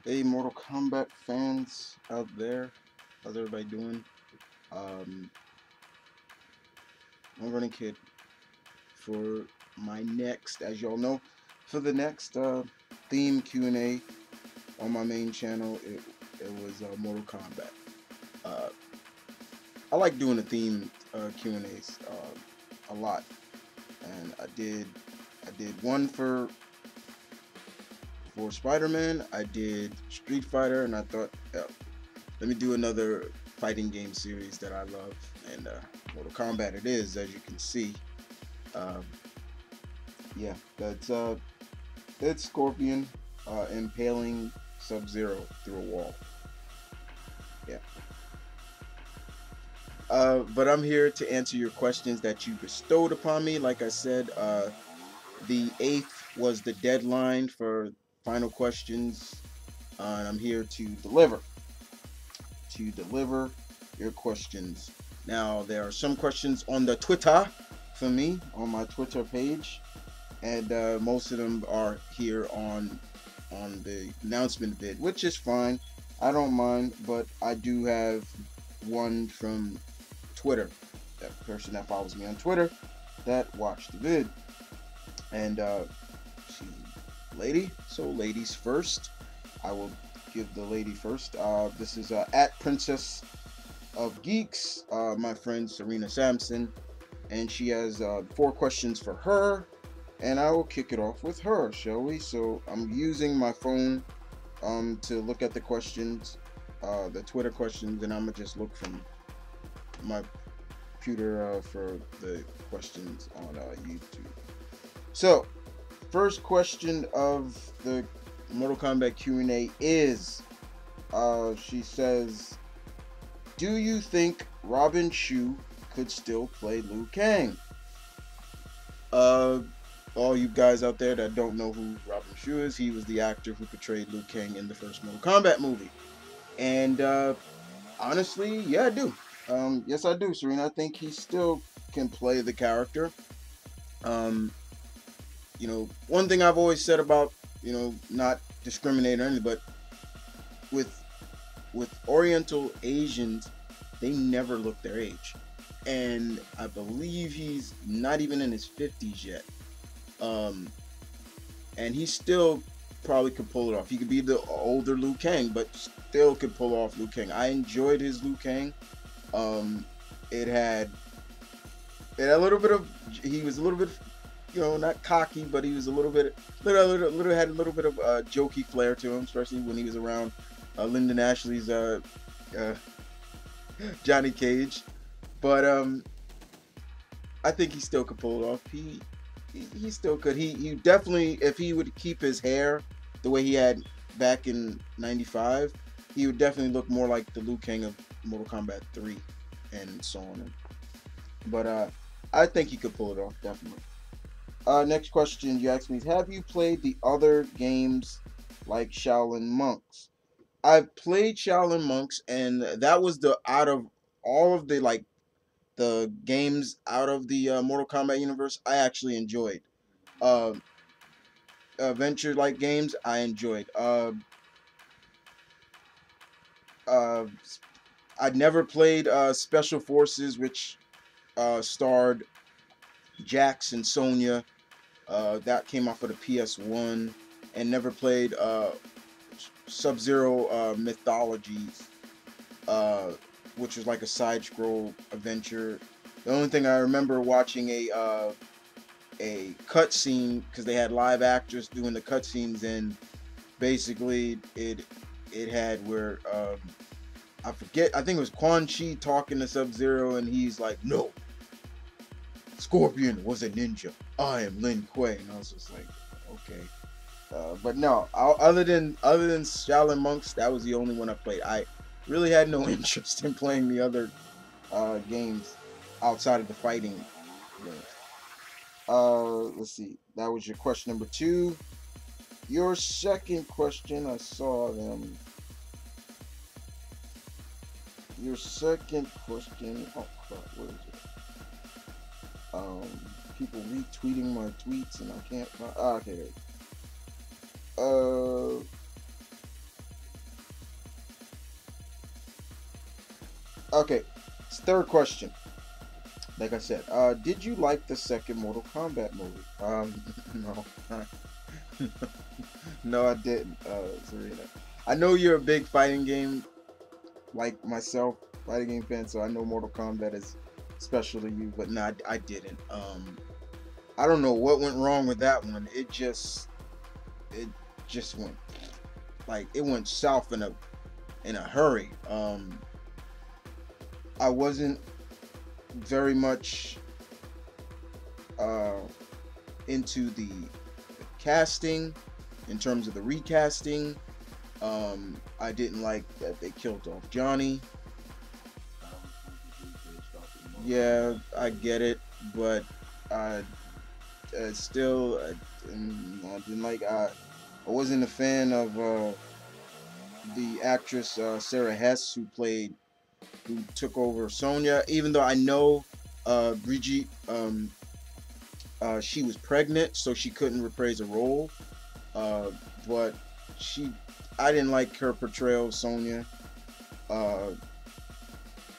Hey, Mortal Kombat fans out there, how's everybody doing? Um, I'm running kid for my next, as y'all know, for the next theme Q&A on my main channel. It was Mortal Kombat. Uh, I like doing the theme Q&As a lot, and I did one for Spider-Man. I did Street Fighter, and I thought, let me do another fighting game series that I love, and Mortal Kombat it is, as you can see. Um, yeah, that's Scorpion impaling Sub-Zero through a wall. Yeah. But I'm here to answer your questions that you bestowed upon me. Like I said, the 8th was the deadline for final questions, and I'm here to deliver your questions. Now, there are some questions on the Twitter for me on my Twitter page, and most of them are here on the announcement vid, which is fine. I don't mind, but I do have one from Twitter, that person that follows me on Twitter that watched the vid, and she's a lady. So ladies first. I will give the lady first. This is at Princess of Geeks, my friend Serena Sampson, and she has 4 questions for her, and I will kick it off with her, shall we? So I'm using my phone to look at the questions, the Twitter questions, and I'm gonna just look from my computer for the questions on YouTube. So first question of the Mortal Kombat Q&A is, she says, do you think Robin Shu could still play Liu Kang? Uh, all you guys out there that don't know who Robin Shu is, he was the actor who portrayed Liu Kang in the first Mortal Kombat movie. And honestly, yeah, I do. Yes, I do, Serena. I think he still can play the character. Um, one thing I've always said about, not discriminating or anything, but with Oriental Asians, they never look their age, and I believe he's not even in his 50s yet. Um, and he still probably could pull it off. He could be the older Liu Kang, but still could pull off Liu Kang. I enjoyed his Liu Kang. Um, it had a little bit of, he was a little bit, not cocky, but he was a little bit, had a little bit of jokey flair to him, especially when he was around Lyndon Ashley's uh, Johnny Cage. But I think he still could pull it off. He still could. He definitely, if he would keep his hair the way he had back in '95, he would definitely look more like the Liu Kang of Mortal Kombat 3 and so on. But I think he could pull it off, definitely. Next question you asked me is, have you played the other games like Shaolin Monks? I've played Shaolin Monks, and that was the out of all of the games out of the Mortal Kombat universe, I actually enjoyed. Uh, Adventure like games, I enjoyed. Uh, I'd never played Special Forces, which starred Jax and Sonya. That came off of the PS1, and never played Sub-Zero Mythologies, uh, which was like a side-scroll adventure. The only thing I remember watching a cutscene, because they had live actors doing the cutscenes, and basically it had where I forget, I think it was Quan Chi talking to Sub Zero, and he's like, "No, Scorpion was a ninja. I am Lin Kuei," and I was just like, "Okay." But no, other than Shaolin Monks, that was the only one I played. I really had no interest in playing the other games outside of the fighting games. Let's see. That was your question number 2. Your second question, I saw them. Your second question. Oh crap! Where is it? People retweeting my tweets, and I can't find. Okay. Uh, Okay, third question. Like I said, did you like the second Mortal Kombat movie? No, no, I didn't, Serena. I know you're a big fighting game like myself, fighting game fan, so I know Mortal Kombat is special to you, but no, I didn't. I don't know what went wrong with that one. It just went like it went south in a hurry. I wasn't very much uh into the casting in terms of the recasting. I didn't like that they killed off Johnny. Yeah, I get it, but I still I didn't like. I wasn't a fan of the actress Sarah Hess who took over Sonya. Even though I know Brigitte, she was pregnant, so she couldn't reprise a role. Uh, but she, I didn't like her portrayal of Sonya. Uh,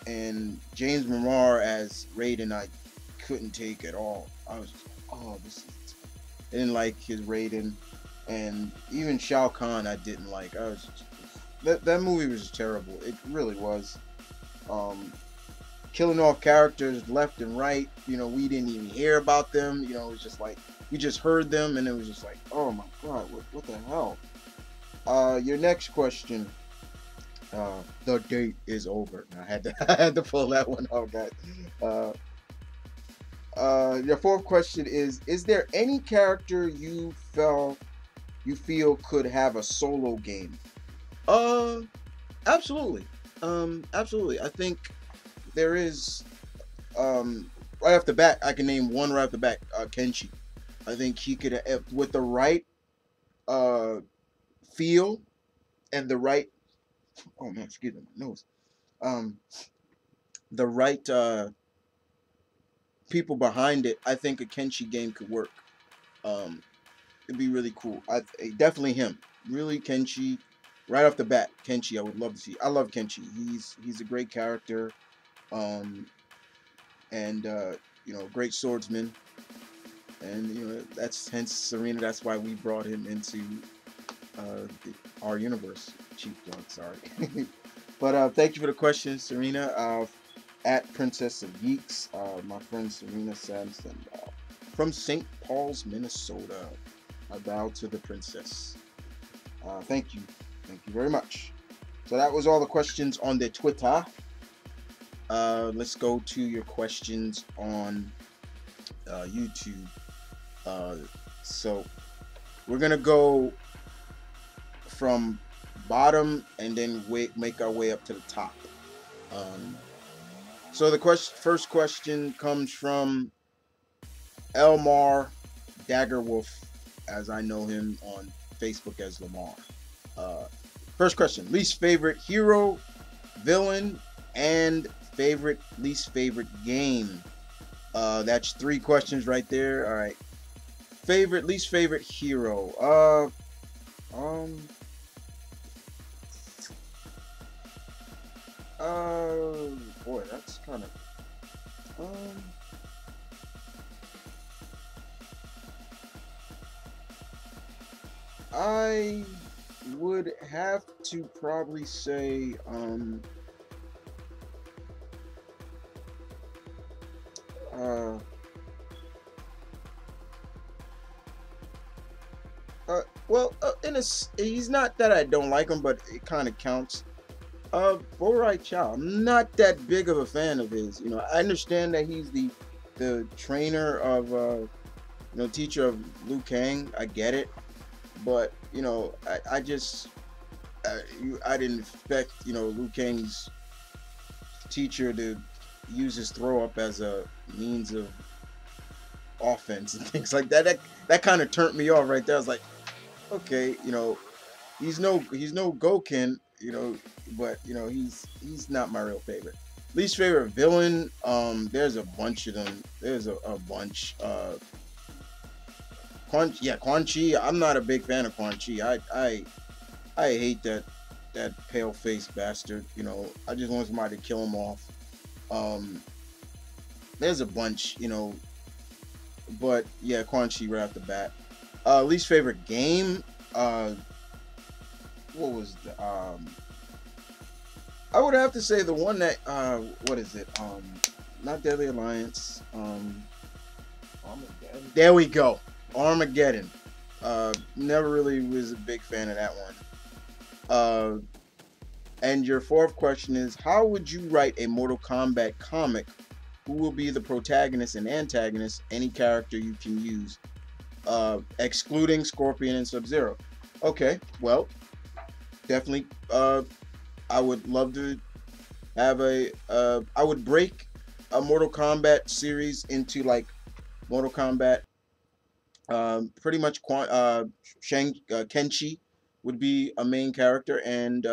and James Remar as Raiden, I couldn't take at all. I was just, oh, this is. I didn't like his Raiden, and even Shao Kahn, I didn't like. I was just, that movie was terrible. It really was. Um, Killing off characters left and right. You know, we didn't even hear about them. You know, it was just like we just heard them, and it was just like, oh my god, what the hell? Your next question. The date is over. I had to I had to pull that one out, guys. Uh, your fourth question is there any character you feel could have a solo game? Uh, absolutely. Absolutely. I think there is. Right off the bat, I can name one right off the bat. Kenshi. I think he could, with the right uh feel and the right. Oh man, excuse me, my nose. Um, the right people behind it. I think a Kenshi game could work. Um, it'd be really cool. Definitely him. Really Kenshi. Right off the bat, Kenshi. I would love to see. I love Kenshi. He's a great character. Um, and you know, great swordsman. And you know, that's hence Serena. That's why we brought him into our universe. Cheap plug, sorry. But thank you for the question, Serena. At Princess of Geeks, my friend Serena Sampson from St. Paul's, Minnesota. I bow to the princess. Thank you. Thank you very much. So that was all the questions on the Twitter. Let's go to your questions on YouTube. So we're gonna go from bottom and then make our way up to the top. So the first question comes from Elmar Daggerwolf, as I know him on Facebook as Lamar. First question: least favorite hero, villain, and least favorite game. That's 3 questions right there. All right. Least favorite hero. Boy, that's kind of. I would have to probably say, well, he's not that I don't like him, but it kind of counts. Borai Chow. I'm not that big of a fan of his. You know, I understand that he's the trainer of, teacher of Liu Kang. I get it, but you know, I just, I didn't expect Liu Kang's teacher to use his throw up as a means of offense and things like that. That kind of turned me off right there. I was like, okay, he's no Goken, but he's not my real favorite. Least favorite villain, there's a bunch of them. There's a bunch. Quan Chi. I'm not a big fan of Quan Chi. I hate that that pale faced bastard. I just want somebody to kill him off. Um, there's a bunch, but yeah, Quan Chi right off the bat. Least favorite game. Uh, what was the I would have to say the one that what is it? Not Deadly Alliance. Armageddon. There we go. Armageddon. Never really was a big fan of that one. Uh, and your fourth question is, how would you write a Mortal Kombat comic? Who will be the protagonist and antagonist? Any character you can use, excluding Scorpion and Sub-Zero. Okay, well, definitely. I would love to have I would break a Mortal Kombat series into like Mortal Kombat. Pretty much, Kenshi would be a main character, and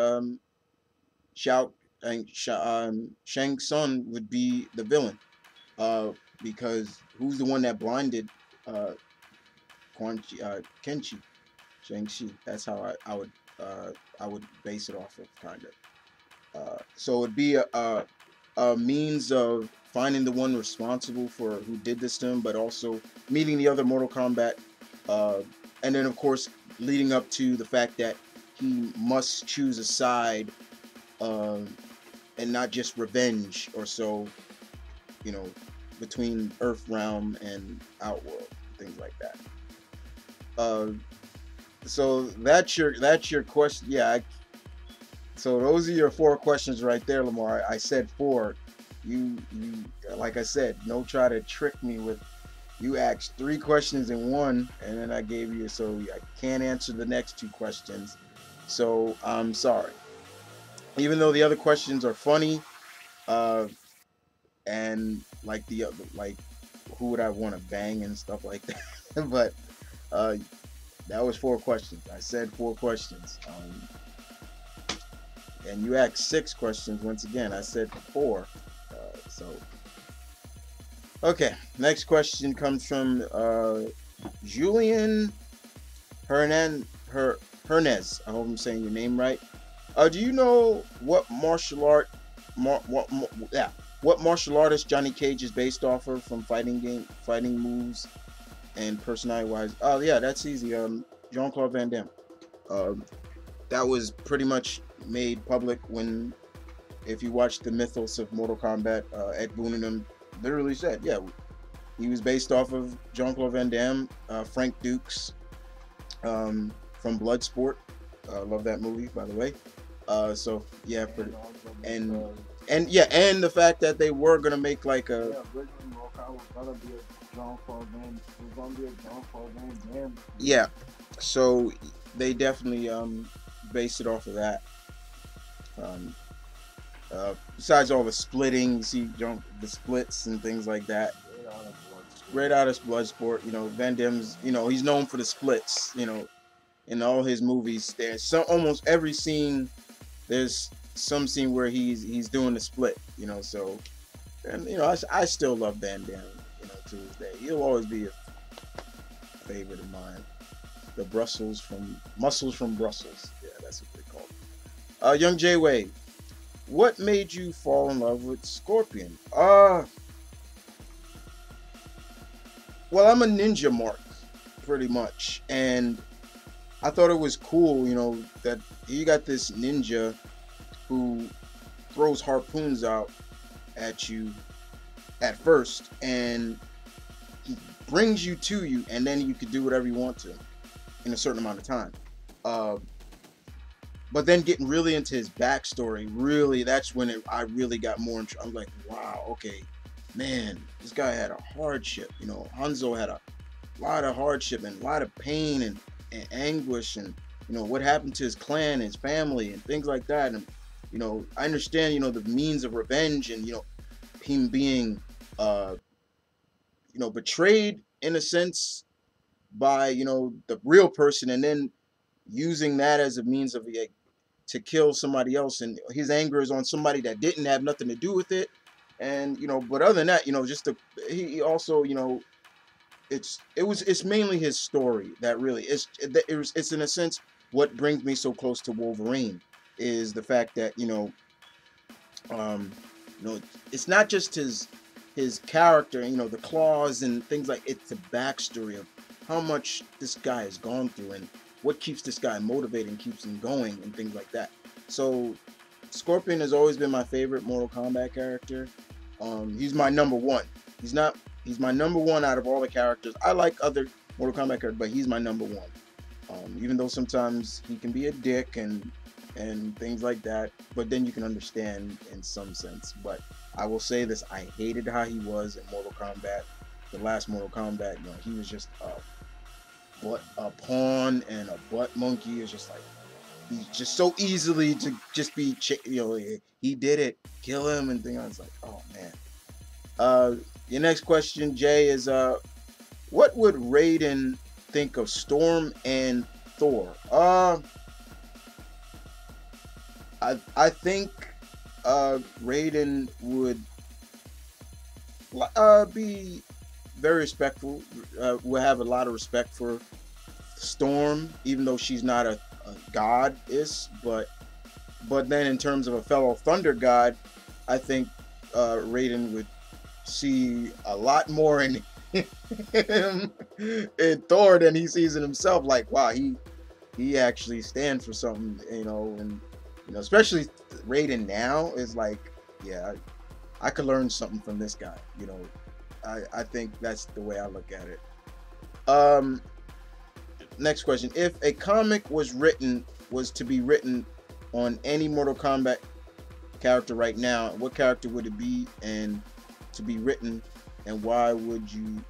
Xiao and Shang Tsung would be the villain. Because who's the one that blinded uh, Kenshi? Shang-Chi. That's how I would base it off of, kind of. So it'd be a means of finding the one responsible for who did this to him, but also meeting the other Mortal Kombat, uh, and then of course leading up to the fact that he must choose a side, uh, and not just revenge or so, you know, between Earth Realm and Outworld, things like that. Uh, so that's your question. Yeah, so those are your four questions right there, Lamar. I said four. You like I said, don't try to trick me with. You asked three questions in one, and then I gave you, so I can't answer the next two questions. So I'm sorry. Even though the other questions are funny, uh, and like the other, like who would I want to bang and stuff like that, but uh, that was four questions. I said four questions. And you asked six questions. Once again, I said four. So, okay. Next question comes from Julian Hernandez. I hope I'm saying your name right. Do you know what what martial artist Johnny Cage is based off of, from fighting moves and personality wise? Oh yeah, that's easy. Jean-Claude Van Damme. Um, that was pretty much made public when, if you watch the mythos of Mortal Kombat, Ed Boon and them literally said, yeah, he was based off of Jean-Claude Van Damme, Frank Dukes, from Bloodsport. Love that movie, by the way. So yeah, and yeah, and the fact that they were gonna make like a, Yeah, originally Mortal was gonna be a Jean-Claude Van Damme. yeah, so they definitely based it off of that. Um, Besides all the splitting, you see the splits and things like that. Straight out of Bloodsport, Van Damme's, he's known for the splits, in all his movies. There's almost every scene, there's some scene where he's doing the split, so, and I still love Van Damme, to this day. He'll always be a favorite of mine. The muscles from Brussels. Yeah, that's what they call it. Young J Wade, what made you fall in love with Scorpion? Well, I'm a ninja mark, pretty much, and I thought it was cool, that you got this ninja who throws harpoons out at you at first, and he brings you to you, and then you could do whatever you want to in a certain amount of time. But then getting really into his backstory, really, that's when I really got more I'm like, wow, okay, man, this guy had a hardship. Hanzo had a lot of hardship and a lot of pain and anguish, and what happened to his clan, his family, and things like that. And I understand, the means of revenge, and him being betrayed in a sense by the real person, and then using that as a means of to kill somebody else, and his anger is on somebody that didn't have nothing to do with it. And but other than that, he also, it's mainly his story that really it's in a sense what brings me so close to Wolverine, is the fact that um, it's not just his character, the claws and things like it's the backstory of how much this guy has gone through and what keeps this guy motivated and keeps him going and things like that. So Scorpion has always been my favorite Mortal Kombat character. He's my number one. He's not. He's my number one out of all the characters. I like other Mortal Kombat characters, but he's my number one. Even though sometimes he can be a dick and things like that, but then you can understand in some sense. But I will say this: I hated how he was in Mortal Kombat. The last Mortal Kombat, he was just a pawn and a butt monkey. It's just like he's just so easily to just be, he did it, kill him, and things. I was like, oh man. Your next question, Jay, is what would Raiden think of Storm and Thor? I think Raiden would be very respectful. Will have a lot of respect for Storm, even though she's not a goddess. But then in terms of a fellow Thunder God, I think Raiden would see a lot more in him in Thor than he sees in himself. Like, wow, he actually stands for something, and especially Raiden now is like, yeah, I could learn something from this guy. I think that's the way I look at it. Next question: if a comic was to be written on any Mortal Kombat character right now, what character would it be and to be written, and why would you,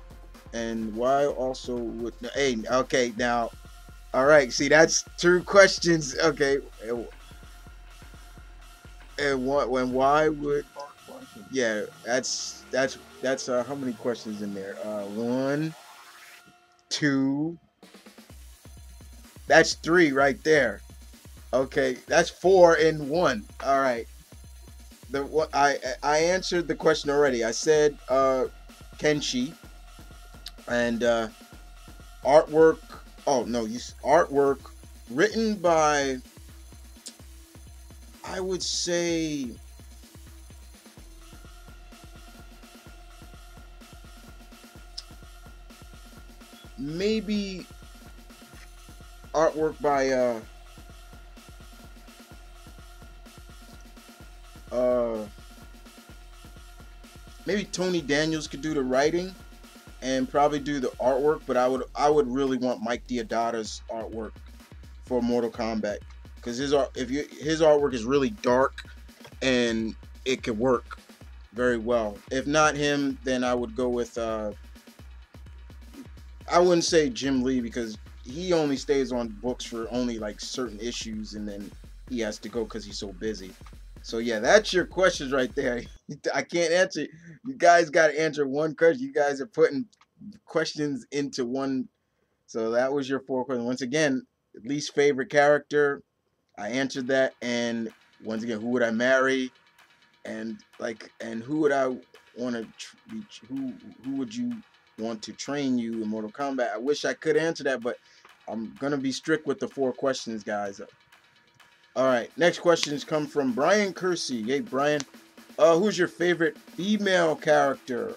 and why also would, hey, okay, now, all right, see, that's two questions, okay, and what, when, why would, yeah, that's how many questions in there? One, two, that's three right there. Okay, that's four in one. All right. I answered the question already. I said Kenshi, and artwork. Oh no, artwork written by, I would say, maybe artwork by maybe Tony Daniels could do the writing and probably do the artwork, but I would really want Mike Deodata's artwork for Mortal Kombat, because his artwork is really dark and it could work very well. If not him, then I would go with I wouldn't say Jim Lee, because he only stays on books for only like certain issues, and then he has to go because he's so busy. So yeah, that's your questions right there. I can't answer. You guys got to answer one question. You guys are putting questions into one. So that was your four questions. Once again, least favorite character, I answered that. And once again, who would I marry? And who would I want to who would you want to train you in Mortal Kombat? I wish I could answer that, but I'm gonna be strict with the four questions, guys. All right, next questions come from Brian Kersey. Hey, Brian, who's your favorite female character?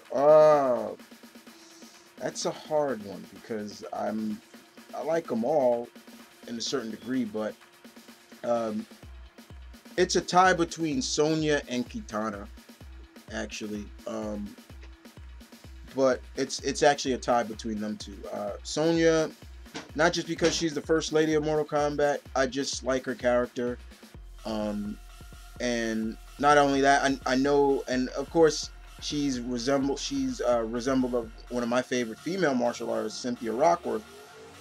That's a hard one, because I like them all in a certain degree, but it's a tie between Sonya and Kitana, actually. But it's actually a tie between them two. Sonya, not just because she's the first lady of Mortal Kombat, I just like her character. And not only that, I know, and of course, she's resembled of one of my favorite female martial artists, Cynthia Rockworth.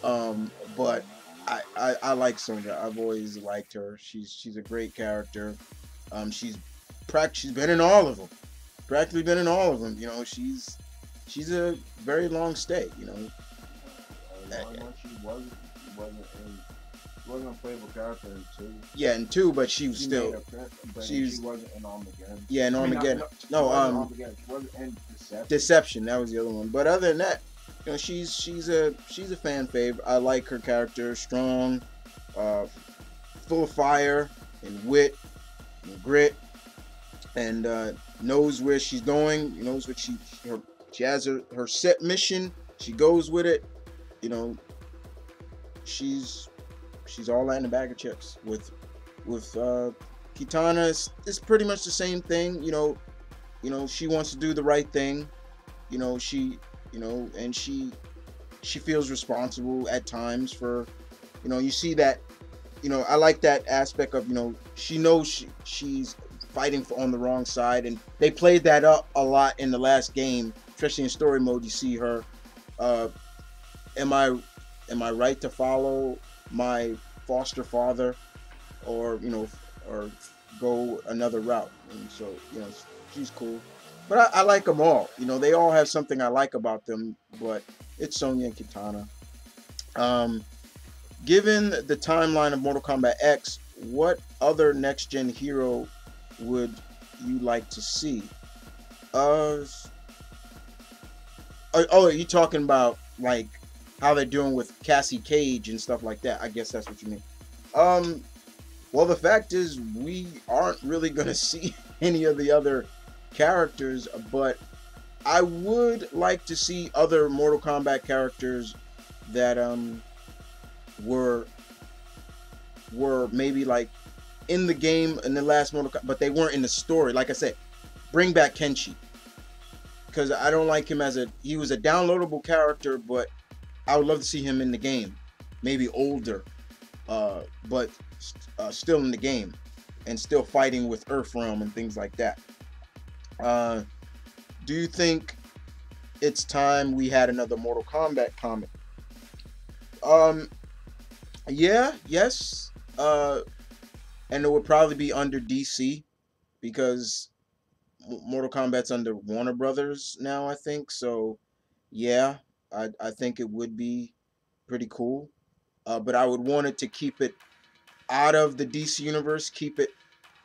But I like Sonya. I've always liked her. She's a great character. She's been in all of them. Practically been in all of them. She's a very long stay. She wasn't a playable character in 2. Yeah, in 2, but she was still. She wasn't in Armageddon. Yeah, in Armageddon. She wasn't in Deception. Deception. That was the other one. But other than that, she's a fan fave. I like her character. Strong, full of fire. and wit and grit, and knows where she's going. Knows what she has her set mission. She goes with it. You know, she's she's all that in a bag of chips. With Kitana, it's pretty much the same thing. She wants to do the right thing. And she feels responsible at times for, you see that. I like that aspect of, she knows she's fighting on the wrong side, and they played that up a lot in the last game, especially in story mode. You see her, uh, am I right to follow my foster father, or or go another route? And so, she's cool. But I like them all. They all have something I like about them. But it's Sonya and Kitana. Um, Given the timeline of Mortal Kombat X, what other next gen hero would you like to see? Uh, are you talking about like how they're doing with Cassie Cage and stuff like that? I guess that's what you mean. Um, well, the fact is we aren't really gonna see any of the other characters, but I would like to see other Mortal Kombat characters that were maybe like in the game in the last Mortal Kombat, but they weren't in the story. Like I said, bring back Kenshi, because I don't like him he was a downloadable character, but I would love to see him in the game, maybe older, but still in the game and still fighting with Earthrealm and things like that. Uh, do you think it's time we had another Mortal Kombat comic? Um, yeah, yes. And it would probably be under DC because Mortal Kombat's under Warner Brothers now, I think. So, yeah, I think it would be pretty cool. But I would want it to keep it out of the DC universe, keep it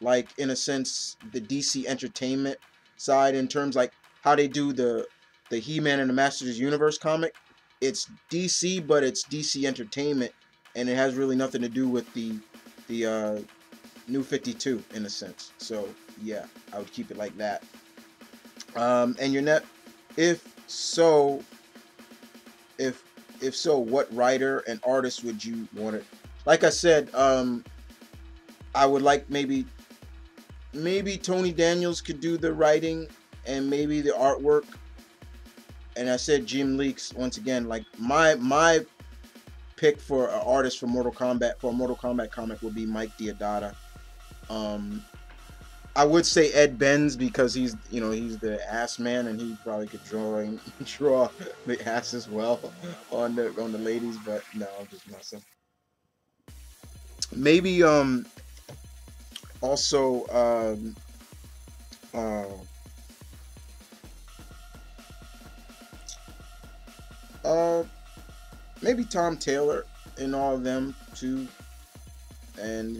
like in a sense the DC Entertainment side in terms like how they do the He-Man and the Masters Universe comic. It's DC, but it's DC Entertainment, and it has really nothing to do with the New 52 in a sense. So yeah, I would keep it like that. And your net, if so, if if so, what writer and artist would you want it? Like I said, I would like maybe Tony Daniels could do the writing and maybe the artwork. And I said Jim Leaks once again. Like my pick for an artist for a Mortal Kombat comic would be Mike Deodato. Um, I would say Ed Benz because he's the ass man and he probably could draw the ass as well on the ladies. But no, I'm just messing. Maybe also uh, uh maybe Tom Taylor in all of them too. And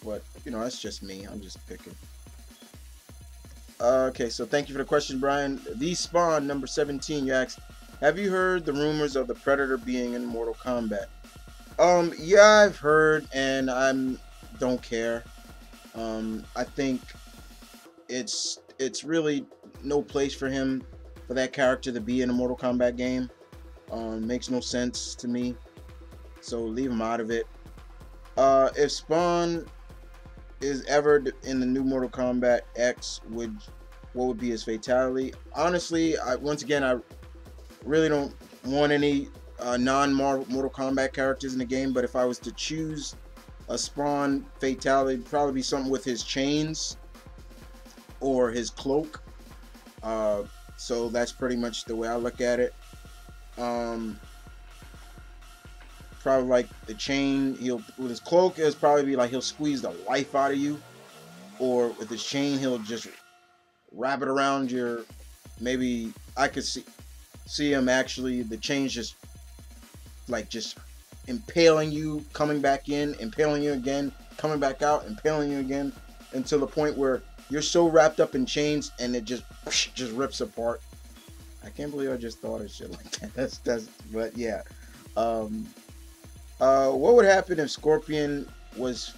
but that's just me. I'm just picking. Okay, so thank you for the question, Brian. The Spawn number 17. You asked, have you heard the rumors of the Predator being in Mortal Kombat? Yeah, I've heard, and don't care. I think it's really no place for him, for that character to be in a Mortal Kombat game. Makes no sense to me. So leave him out of it. If Spawn is ever in the new Mortal Kombat X, what would be his fatality? Honestly, once again, I really don't want any non-Mortal Kombat characters in the game, but if I was to choose a Spawn fatality, it'd probably be something with his chains or his cloak. So that's pretty much the way I look at it. Probably like the chain, with his cloak, it'll probably be like he'll squeeze the life out of you, or with his chain, he'll just wrap it around your. Maybe I could see him actually, the chain's just impaling you, coming back in, impaling you again, coming back out, impaling you again, until the point where you're so wrapped up in chains and it just rips apart. I can't believe I just thought of shit like that. But yeah. What would happen if Scorpion was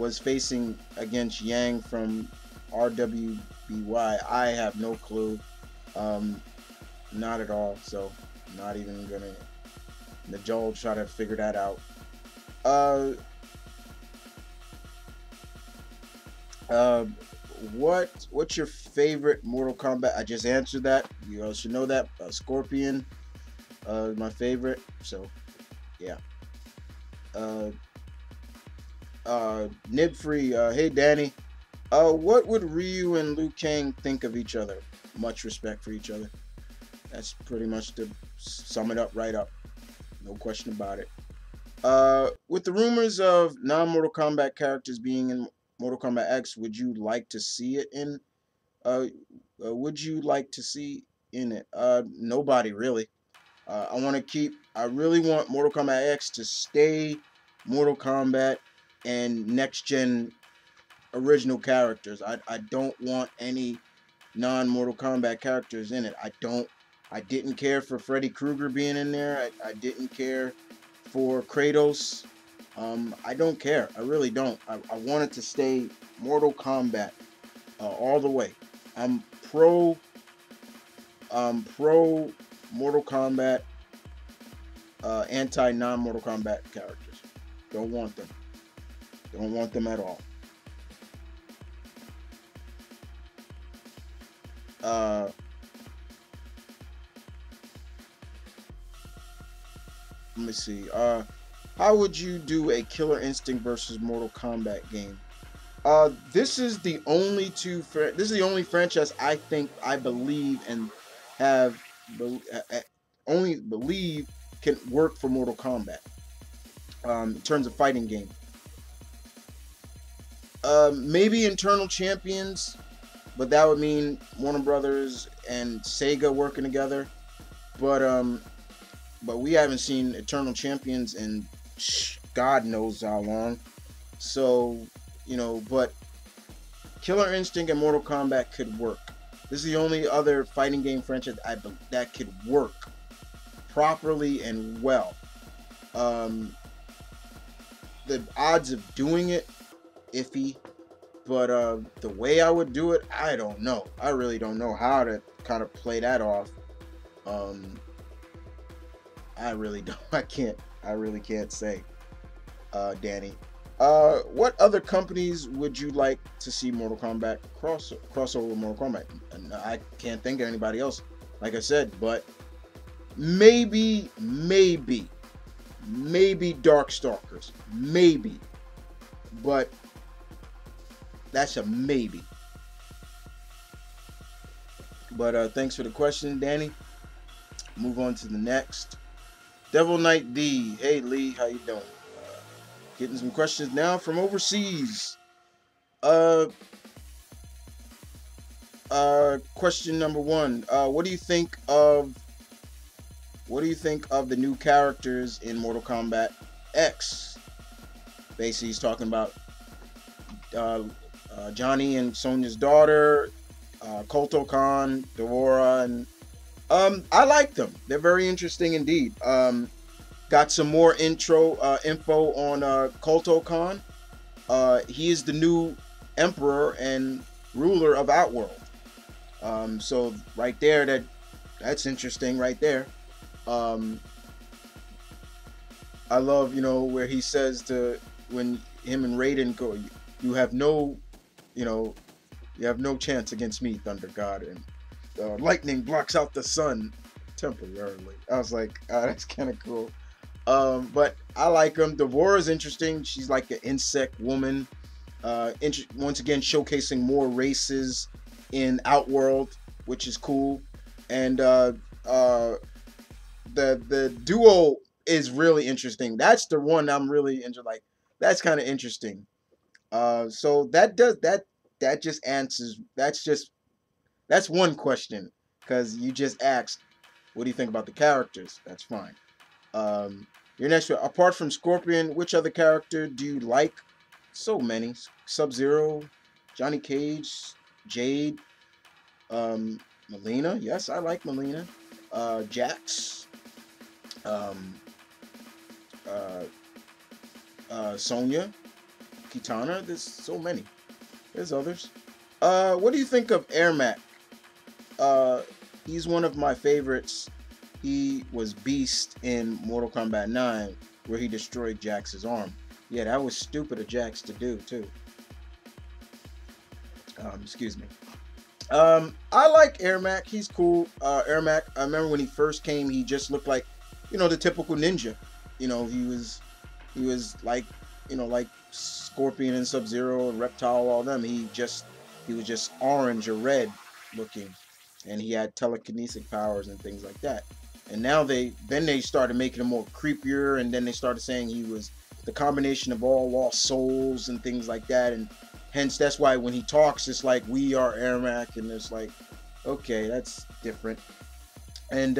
was facing against Yang from RWBY, I have no clue. Um, Not at all. So, not even gonna. The Joel try to figure that out. Uh, uh, what's your favorite Mortal Kombat? I just answered that. You all should know that. Scorpion, my favorite. So, yeah. Uh, Nib Free. Hey Danny. What would Ryu and Liu Kang think of each other? Much respect for each other. That's pretty much to sum it up right up. No question about it. With the rumors of non-Mortal Kombat characters being in Mortal Kombat X, would you like to see it in? Uh, would you like to see in it? Nobody really. I want to keep. I really want Mortal Kombat X to stay Mortal Kombat and next gen original characters. I don't want any non-Mortal Kombat characters in it. I didn't care for Freddy Krueger being in there. I didn't care for Kratos. I don't care. I really don't. I want it to stay Mortal Kombat all the way. I'm pro. Pro Mortal Kombat. Anti non-Mortal Kombat characters. Don't want them. Don't want them at all. Uh, Let me see. How would you do a Killer Instinct versus Mortal Kombat game? This is the only this is the only franchise I believe and have only believe can work for Mortal Kombat. In terms of fighting game, maybe Internal Champions, but that would mean Warner Brothers and Sega working together. But we haven't seen Eternal Champions in God knows how long. So, but Killer Instinct and Mortal Kombat could work. This is the only other fighting game franchise that could work properly and well. The odds of doing it, iffy. But the way I would do it, I don't know. I really don't know how to kind of play that off. I really don't. I can't. I really can't say, Danny. What other companies would you like to see Mortal Kombat crossover with Mortal Kombat? And I can't think of anybody else. Like I said, but maybe Darkstalkers, maybe, but that's a maybe. But thanks for the question, Danny. Move on to the next. Devil Knight D. Hey Lee, how you doing? Getting some questions now from overseas. Question number one. What do you think of the new characters in Mortal Kombat X? Basically, he's talking about Johnny and Sonya's daughter, Kolto Khan, Devora, and I like them. They're very interesting indeed. Got some more info on Kolto Khan. He is the new emperor and ruler of Outworld. So right there, that's interesting right there. I love, where he says when him and Raiden go, you have no chance against me, Thunder God, and lightning blocks out the sun temporarily. I was like, that's kind of cool. But I like them. Devora's interesting. She's like an insect woman. Once again, showcasing more races in Outworld, which is cool. And the duo is really interesting. That's the one I'm really into. Like, that's kind of interesting. So that just answers. That's one question, because you just asked, what do you think about the characters? That's fine. Your next one. Apart from Scorpion, which other character do you like? So many. Sub-Zero, Johnny Cage, Jade, Melina. Yes, I like Melina. Jax. Sonya. Kitana. There's so many. There's others. What do you think of Ermac? Uh, he's one of my favorites. He was Beast in Mortal Kombat 9, where he destroyed Jax's arm. Yeah, that was stupid of Jax to do too. Excuse me. I like Ermac. He's cool. Ermac. I remember when he first came, he just looked like, the typical ninja. He was like, like Scorpion and Sub-Zero and Reptile, all them. He was just orange or red looking, and he had telekinetic powers and things like that. And now they started making him more creepier, and then they started saying he was the combination of all lost souls and things like that, and hence that's why when he talks, it's like we are Ermac, and it's like, okay, that's different. And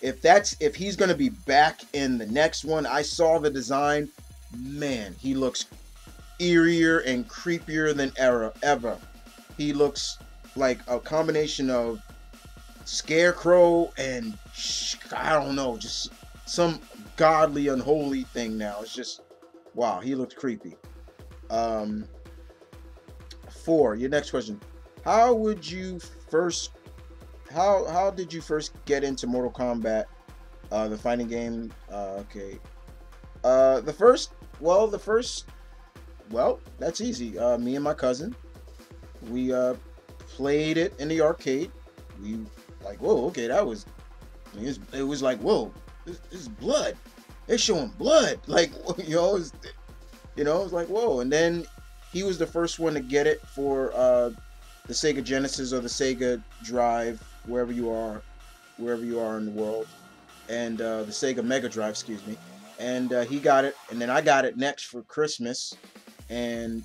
if he's gonna be back in the next one, I saw the design. Man, he looks eerier and creepier than ever. He looks like a combination of Scarecrow and I don't know, just some godly unholy thing now. It's just wow, he looks creepy. 4. Your next question. How did you first get into Mortal Kombat? The fighting game. Okay. Well, that's easy. Me and my cousin, we played it in the arcade. We like, whoa, okay, that was. It was like, whoa, this is blood. They're showing blood. Like, it was like, whoa. And then he was the first one to get it for the Sega Genesis or the Sega Drive, wherever you are in the world, and the Sega Mega Drive, excuse me. And he got it, and then I got it next for Christmas, and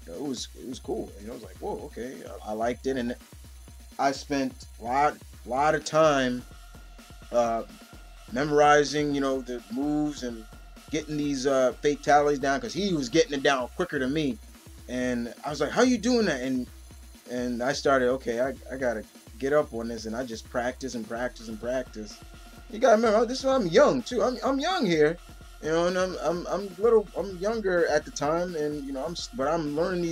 it was cool. I was like, whoa, okay, I liked it, and I spent a lot of time memorizing, the moves and getting these fatalities down, because he was getting it down quicker than me. And I was like, how you doing that? And I started, okay, I gotta get up on this, and I just practice and practice and practice. You gotta remember, I'm young too. I'm young here, and I'm younger at the time, and but I'm learning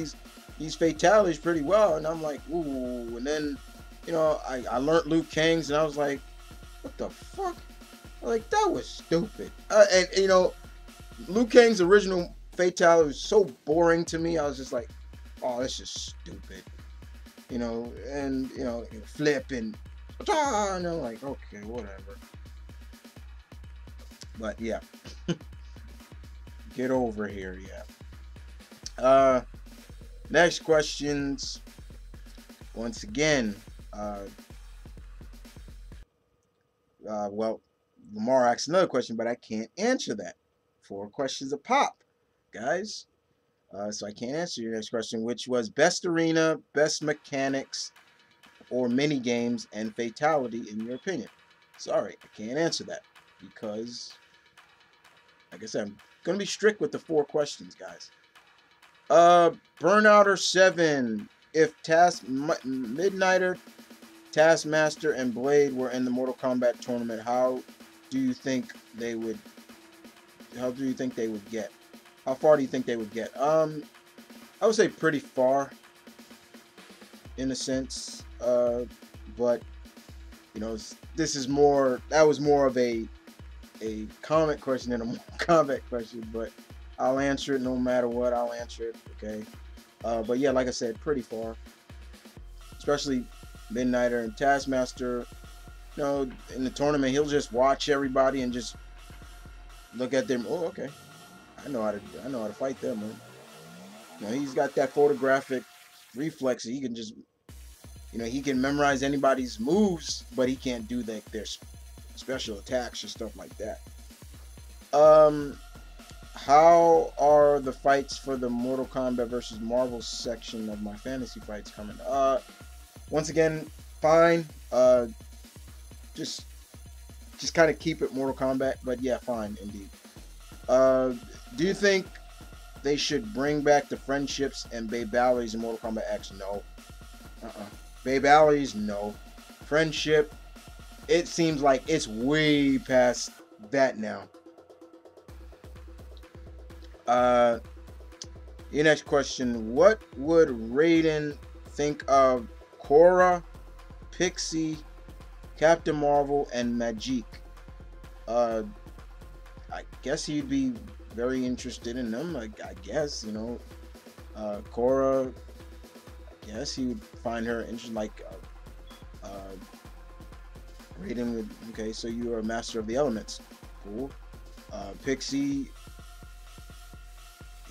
these fatalities pretty well, and I'm like, ooh. And then I learned Liu Kang's, and I was like, what the fuck? Like, that was stupid. And Liu Kang's original fatality was so boring to me. I was just like, oh, that's just stupid. And flip and I'm like, okay, whatever. But yeah. Get over here, yeah. Next questions. Once again, well, Lamar asked another question, but I can't answer that. 4 questions a pop, guys. So I can't answer your next question, which was best arena, best mechanics, or mini games and fatality in your opinion. Sorry, I can't answer that because, like I said, I'm gonna be strict with the 4 questions, guys. Burnouter 7. If Midnighter, Taskmaster, and Blade were in the Mortal Kombat tournament, how do you think they would get? How far do you think they would get? I would say pretty far, in a sense. But this is more. That was more of a comment question than a combat question. But I'll answer it no matter what. I'll answer it. Okay. But yeah, like I said, pretty far. Especially Midnighter and Taskmaster. In the tournament, he'll just watch everybody and just look at them. Oh, okay. I know how to fight them, man. He's got that photographic reflex. He can just, he can memorize anybody's moves, but he can't do their special attacks or stuff like that. How are the fights for the Mortal Kombat versus Marvel section of my fantasy fights coming? Once again, fine. Just kind of keep it Mortal Kombat, but yeah, fine indeed. Do you think they should bring back the friendships and Babe-Alleys in Mortal Kombat X? No. Babe-Alleys, no. Friendship, it seems like it's way past that now. Your next question: what would Raiden think of Korra, Pixie, Captain Marvel, and Magic? Uh, I guess he'd be very interested in them. I guess, you know, Korra. I guess he would find her interesting. Like Raiden would. Okay, so you are a master of the elements. Cool. Pixie.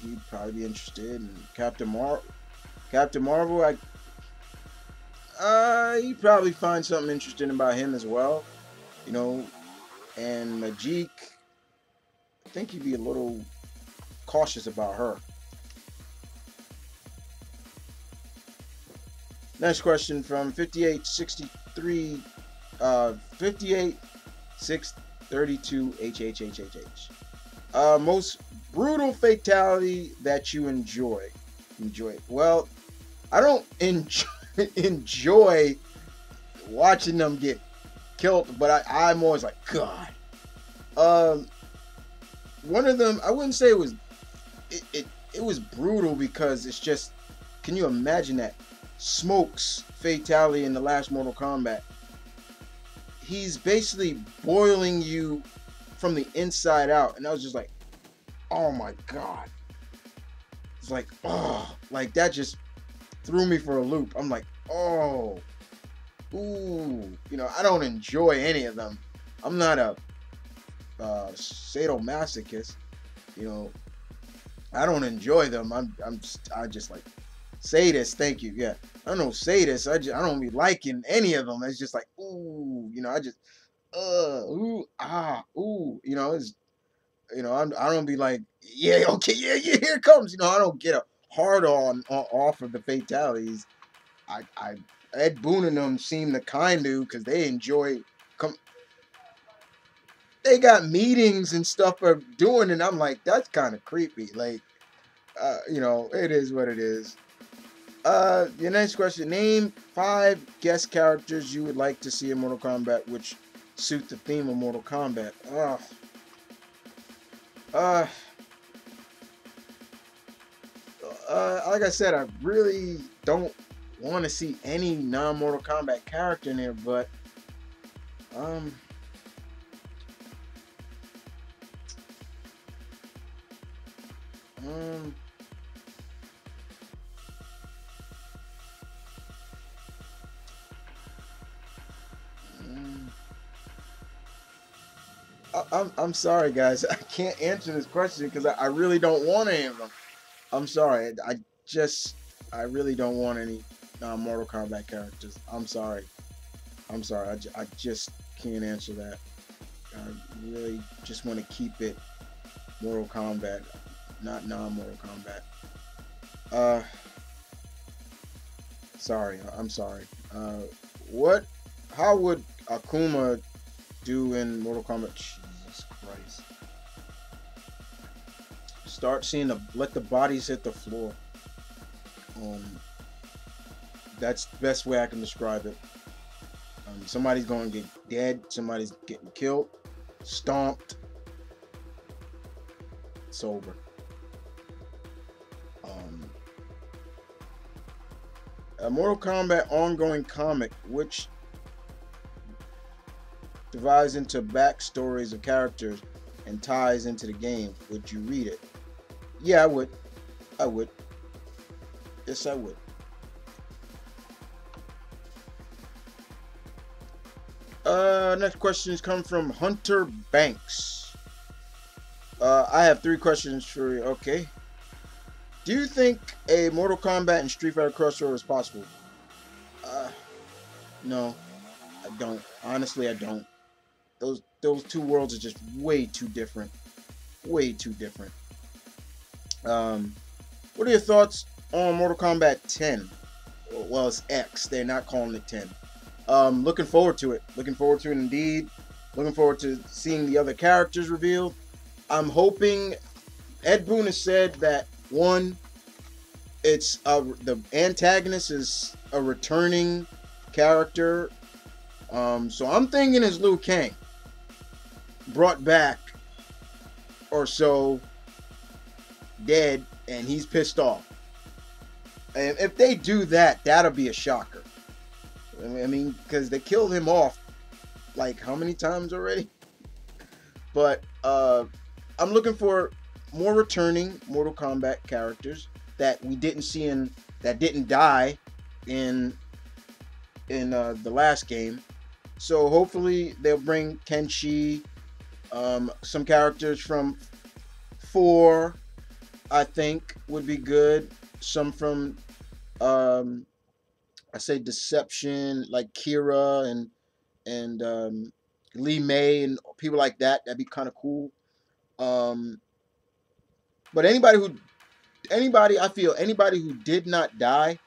He'd probably be interested in Captain Marvel. He'd probably find something interesting about him as well. You know, and Majik. I think he'd be a little cautious about her. Next question from 5863, 58632 HHHHH. Most brutal fatality that you enjoy. Well, I don't enjoy watching them get killed, but I'm always like, God. One of them, I wouldn't say it was it was brutal because it's just, can you imagine that? Smoke's fatality in the last Mortal Kombat. He's basically boiling you from the inside out, and I was just like, oh my God. It's like, oh, like that just threw me for a loop. I'm like, oh, ooh, you know, I don't enjoy any of them. I'm not a sadomasochist, you know. I don't enjoy them. I just like sadist. Thank you. Yeah, I don't know sadist. I don't be liking any of them. It's just like, ooh, you know. I just ooh, ah, ooh, you know. It's, you know, I don't be like, yeah, okay, yeah, yeah, here it comes. You know, I don't get a hard on off of the fatalities. I Ed Boon and them seem to kind of, because they enjoy come. They got meetings and stuff of doing, and I'm like, that's kind of creepy. Like, you know, it is what it is. Your next question: name 5 guest characters you would like to see in Mortal Kombat, which suit the theme of Mortal Kombat. Uh, like I said, I really don't want to see any non-Mortal Kombat character in there, but um, um, I'm sorry, guys. I can't answer this question because I really don't want any of them. I'm sorry. I really don't want any Mortal Kombat characters. I'm sorry. I'm sorry. I just can't answer that. I really just want to keep it Mortal Kombat, not non-Mortal Kombat. Uh, sorry. I'm sorry. What? How would Akuma do in Mortal Kombat? Jesus Christ. Start seeing let the bodies hit the floor. Um, that's the best way I can describe it. Somebody's going to get dead. Somebody's getting killed, stomped. It's over. A Mortal Kombat ongoing comic, which divides into backstories of characters and ties into the game. Would you read it? Yeah, I would. I would. Yes, I would. Next questions come from Hunter Banks. I have 3 questions for you. Okay. Do you think a Mortal Kombat and Street Fighter crossover is possible? No, I don't. Honestly, I don't. Those 2 worlds are just way too different. Way too different. What are your thoughts on Mortal Kombat 10? Well, it's X. They're not calling it 10. Looking forward to it. Looking forward to it indeed. Looking forward to seeing the other characters revealed. I'm hoping. Ed Boon has said that one, it's the antagonist is a returning character. So I'm thinking it's Liu Kang brought back or so, dead, and he's pissed off. And if they do that, that'll be a shocker. I mean, because they killed him off like how many times already? But I'm looking for more returning Mortal Kombat characters that we didn't see that didn't die in the last game. So hopefully they'll bring Kenshi, some characters from 4, I think would be good. Some from I say Deception, like Kira and Lee May and people like that. That'd be kind of cool. Um, but anybody who did not die,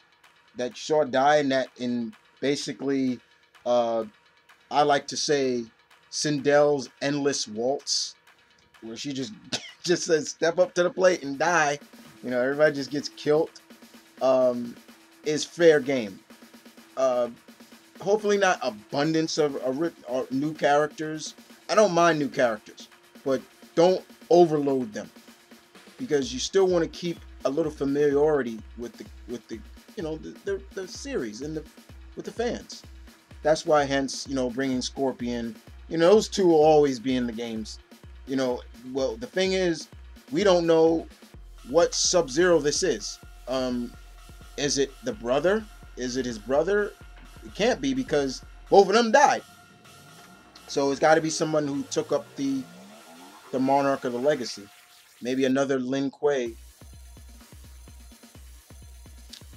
that you saw die in basically, I like to say Sindel's endless waltz, where she just just says step up to the plate and die. Everybody just gets killed. Is fair game. Uh, Hopefully not abundance of new characters. I don't mind new characters, but don't overload them, because you still want to keep a little familiarity with the series and with the fans. That's why, hence, bringing Scorpion. Those two will always be in the games. Well, the thing is, we don't know what Sub-Zero this is. Is it the brother? Is it his brother? It can't be, because both of them died. So it's got to be someone who took up the Monarch of the Legacy. Maybe another Lin Kuei.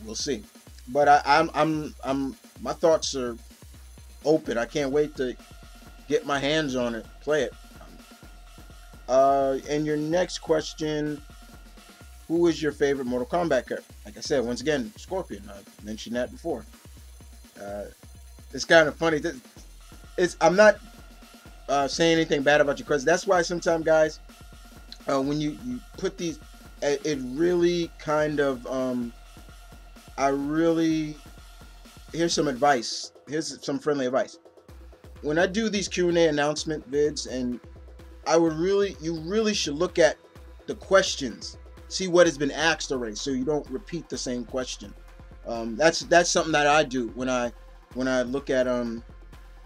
We'll see. But I'm my thoughts are open. I can't wait to get my hands on it, play it. And your next question: who is your favorite Mortal Kombat character? Like I said, once again, Scorpion. I mentioned that before. It's kind of funny. I'm not saying anything bad about your question. That's why sometimes, guys, when you put these, it really kind of here's some advice. Here's some friendly advice. When I do these Q&A announcement vids, and you really should look at the questions, see what has been asked already, so you don't repeat the same question. That's something that I do when I look at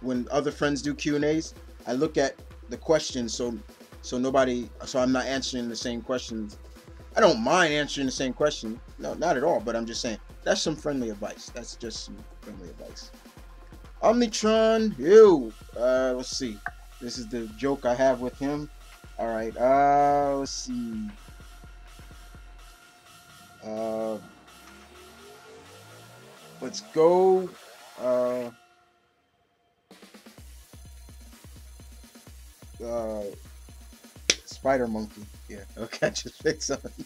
when other friends do Q&As. I look at the questions so I'm not answering the same questions. I don't mind answering the same question, no, not at all, but I'm just saying that's some friendly advice. That's just some friendly advice. Omnitron, let's see. This is the joke I have with him. All right, let's see. Let's go. Spider Monkey. Yeah. Okay, I just picked something.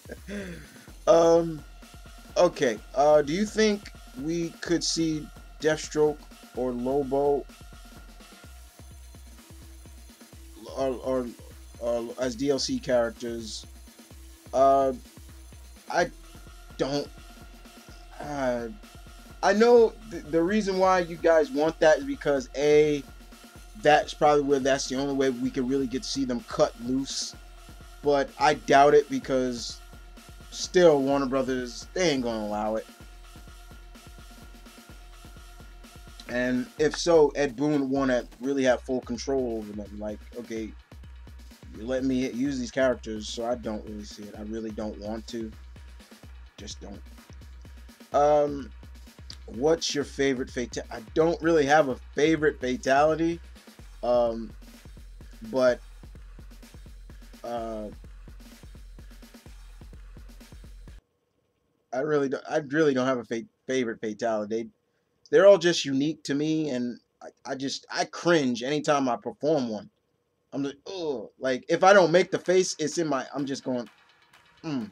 Okay. Do you think we could see Deathstroke or Lobo or as DLC characters? I don't. I know the reason why you guys want that is because that's probably that's the only way we can really get to see them cut loose. But I doubt it, because still Warner Brothers, they ain't gonna allow it. And if so, Ed Boon would want to really have full control over them. Like, okay, you let me use these characters, so I don't really see it. I really don't want to. Just don't. What's your favorite fatality? I don't really have a favorite fatality. But I really don't have a favorite fatality. They're all just unique to me, and I cringe anytime I perform one. I'm like, oh, like if I don't make the face, it's in my. I'm just going, But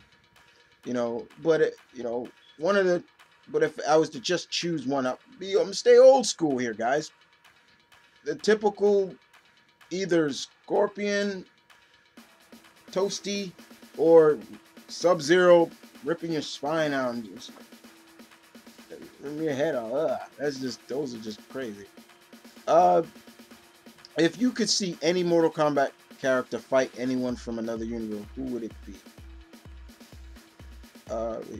one of the. But if I was to just choose one, I'm gonna stay old school here, guys. The typical, either Scorpion, Toasty, or Sub-Zero ripping your spine out and just ripping your head off. Those are just crazy. If you could see any Mortal Kombat character fight anyone from another universe, who would it be?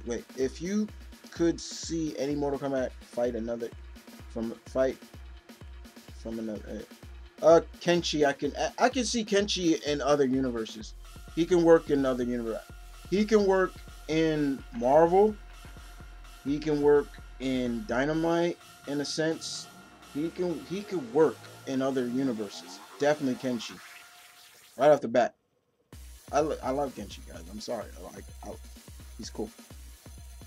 wait. If you could see any Mortal Kombat fight from another, Kenshi, I can see Kenshi in other universes. He can work in other universes. He can work in Marvel. He can work in Dynamite in a sense. He could work in other universes. Definitely Kenshi. Right off the bat. I love Kenshi, guys. I'm sorry. He's cool.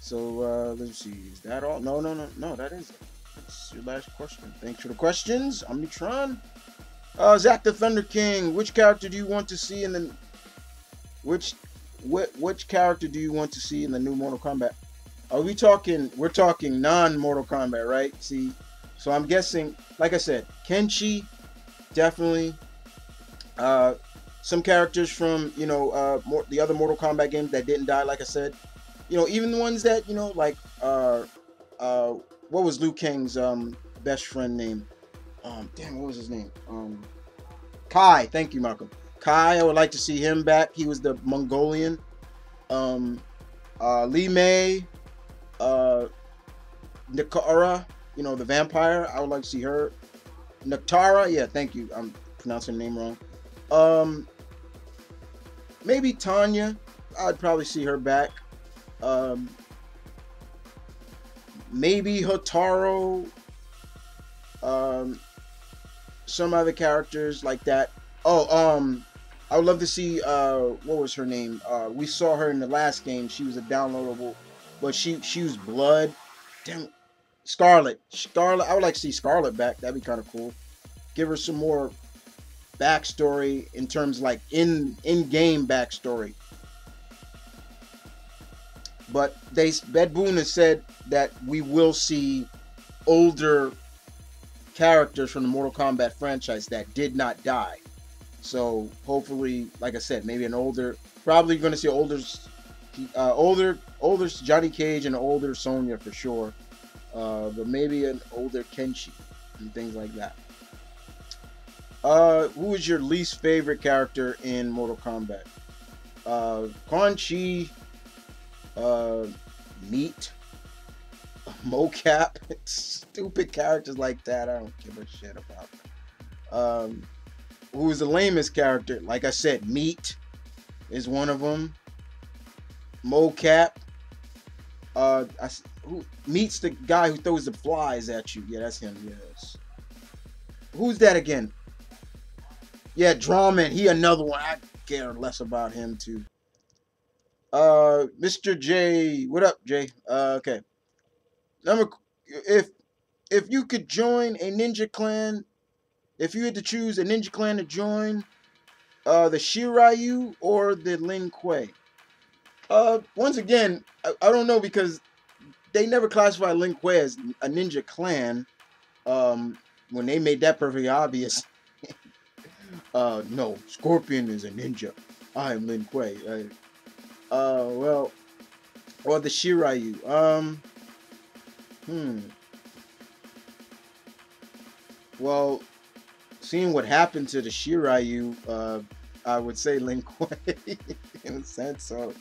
So let's see. Is that all? No. That is it. That's your last question. Thanks for the questions. I'm Neutron. Zach the Thunder King. Which character do you want to see in the which character do you want to see in the new Mortal Kombat? Are we talking? We're talking non-Mortal Kombat, right? See, so I'm guessing. Like I said, Kenshi, definitely. Some characters from the other Mortal Kombat games that didn't die. Like I said, even the ones that like what was Liu Kang's best friend name? Damn, what was his name? Kai. Thank you, Malcolm. Kai. I would like to see him back. He was the Mongolian. Li Mei. Nakara. The vampire. I would like to see her. Naktara. Yeah, thank you. I'm pronouncing her name wrong. Maybe Tanya. I'd probably see her back. Maybe Hotaru. Some other characters like that. Oh, I would love to see what was her name? We saw her in the last game. She was a downloadable, but she was Blood. Damn, Scarlet. I would like to see Scarlet back. That'd be kind of cool. Give her some more backstory in terms like in-game backstory. But Ed Boon has said that we will see older characters from the Mortal Kombat franchise that did not die. So hopefully, like I said, maybe probably going to see older Johnny Cage and an older Sonya for sure. But maybe an older Kenshi and things like that. Who is your least favorite character in Mortal Kombat? Quan Chi, Meat, Mocap, stupid characters like that. I don't give a shit about. Who is the lamest character? Like I said, Meat is one of them. Mocap. Meat's the guy who throws the flies at you. Yeah, that's him. Yes. Who's that again? Yeah, Drawman. He another one. I care less about him too. Mr. J. What up, Jay? Okay. If you could join a ninja clan, if you had to choose a ninja clan to join, the Shiryu or the Lin Kuei. Once again, I don't know because they never classified Lin Kuei as a ninja clan. When they made that perfectly obvious. No, Scorpion is a ninja. I am Lin Kuei. Well, or the Shiryu. Well, seeing what happened to the Shiryu, I would say Lin Kuei in a sense. So,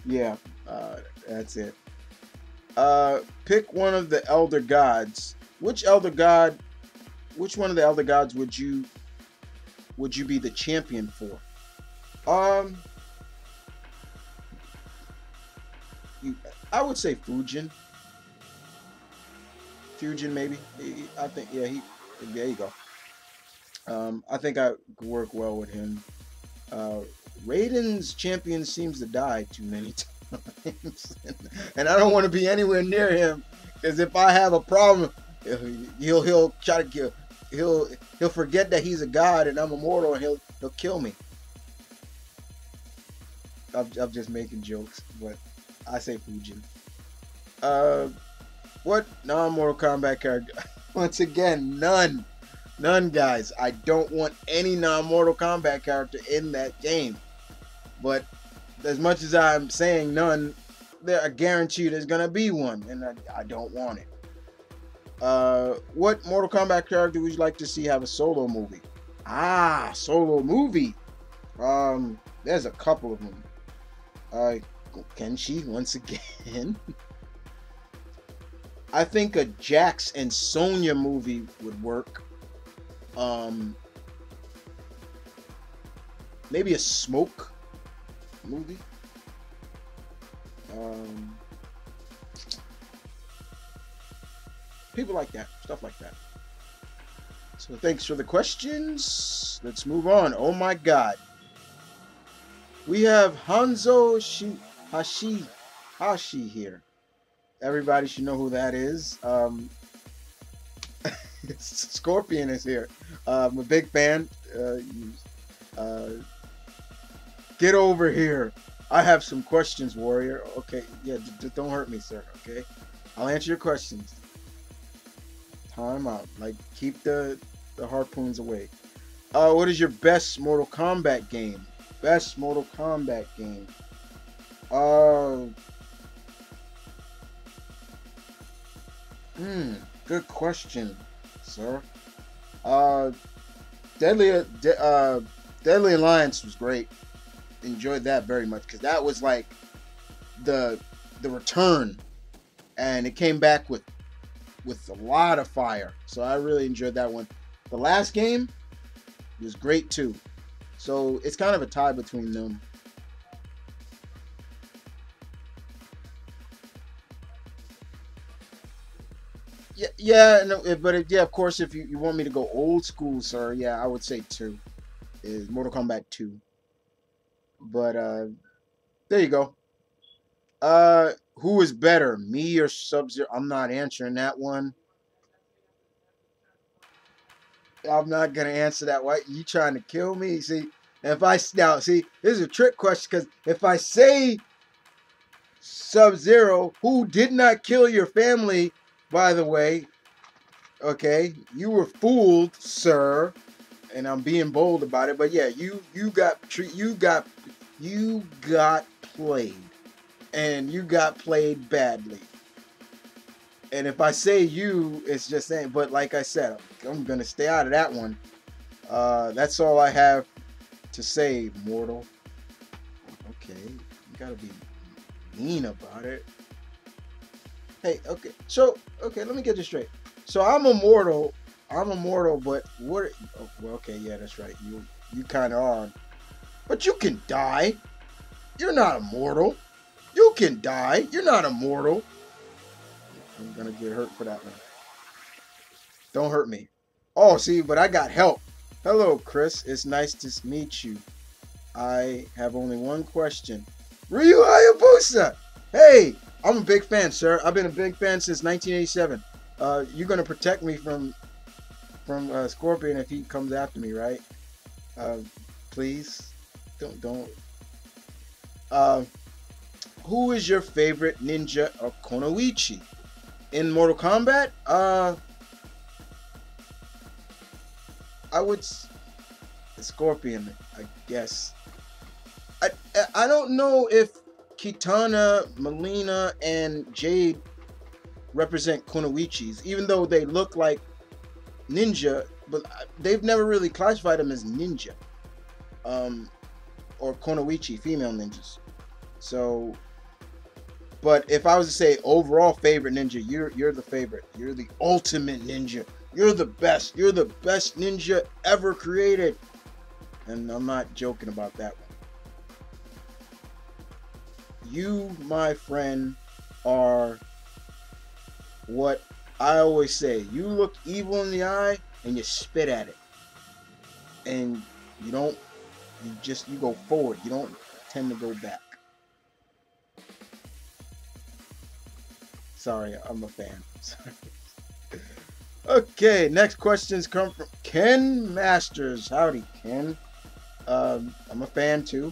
yeah, that's it. Pick one of the elder gods. Which one of the elder gods would you be the champion for? I would say Fujin. Maybe. I think, yeah, there you go. I think I could work well with him. Raiden's champion seems to die too many times. And I don't want to be anywhere near him, because if I have a problem, he'll try to kill. He'll forget that he's a god and I'm immortal, and he'll kill me. I'm just making jokes, but I say Fujin. What non-Mortal Kombat character? Once again, none, guys. I don't want any non-Mortal Kombat character in that game. But as much as I'm saying none, I guarantee you there's gonna be one, and I don't want it. What Mortal Kombat character would you like to see have a solo movie? Solo movie. There's a couple of them. Can she once again? I think a Jax and Sonya movie would work. Maybe a Smoke movie. People like that, stuff like that. So thanks for the questions. Let's move on. Oh my God. We have Hanzo Hashi here. Everybody should know who that is. Scorpion is here. I'm a big fan. Get over here. I have some questions, warrior. Okay, yeah, don't hurt me, sir. Okay, I'll answer your questions. Time out. Like, keep the harpoons away. What is your best Mortal Kombat game? Best Mortal Kombat game. Good question, sir. Deadly Alliance was great. Enjoyed that very much because that was like the return, and it came back with a lot of fire. So I really enjoyed that one. The last game was great too. So it's kind of a tie between them. Yeah, no, but yeah, of course, if you want me to go old school, sir, yeah, I would say 2 is Mortal Kombat 2. But there you go. Who is better, me or Sub-Zero? I'm not answering that one. I'm not gonna answer that. Why you trying to kill me? See, if I now see, this is a trick question because if I say Sub-Zero, who did not kill your family, by the way, okay, you were fooled, sir, and I'm being bold about it. But yeah, you got played, and you got played badly. And if I say you, it's just saying. But like I said, I'm gonna stay out of that one. That's all I have to say, mortal. Okay, you gotta be mean about it. Hey, okay. So, okay, let me get this straight. So I'm immortal, but what? Oh, well, okay, yeah, that's right. You kind of are, but you can die. You're not immortal. You can die. You're not immortal. I'm gonna get hurt for that one. Don't hurt me. Oh, see, but I got help. Hello, Chris. It's nice to meet you. I have only one question. Ryu Hayabusa! Hey, I'm a big fan, sir. I've been a big fan since 1987. You're gonna protect me from Scorpion if he comes after me, right? Please, don't. Who is your favorite ninja or Konoichi in Mortal Kombat? I would Scorpion, I guess. I don't know if Kitana, Melina, and Jade represent Konoichis, even though they look like ninja, but they've never really classified them as ninja, or Konoichi, female ninjas. So, but if I was to say overall favorite ninja, you're the favorite. You're the ultimate ninja. You're the best. You're the best ninja ever created. And I'm not joking about that one. You, my friend, are what I always say. You look evil in the eye and you spit at it. And you go forward. You don't tend to go back. Sorry, I'm a fan. Okay, next questions come from Ken Masters. Howdy, Ken. I'm a fan too.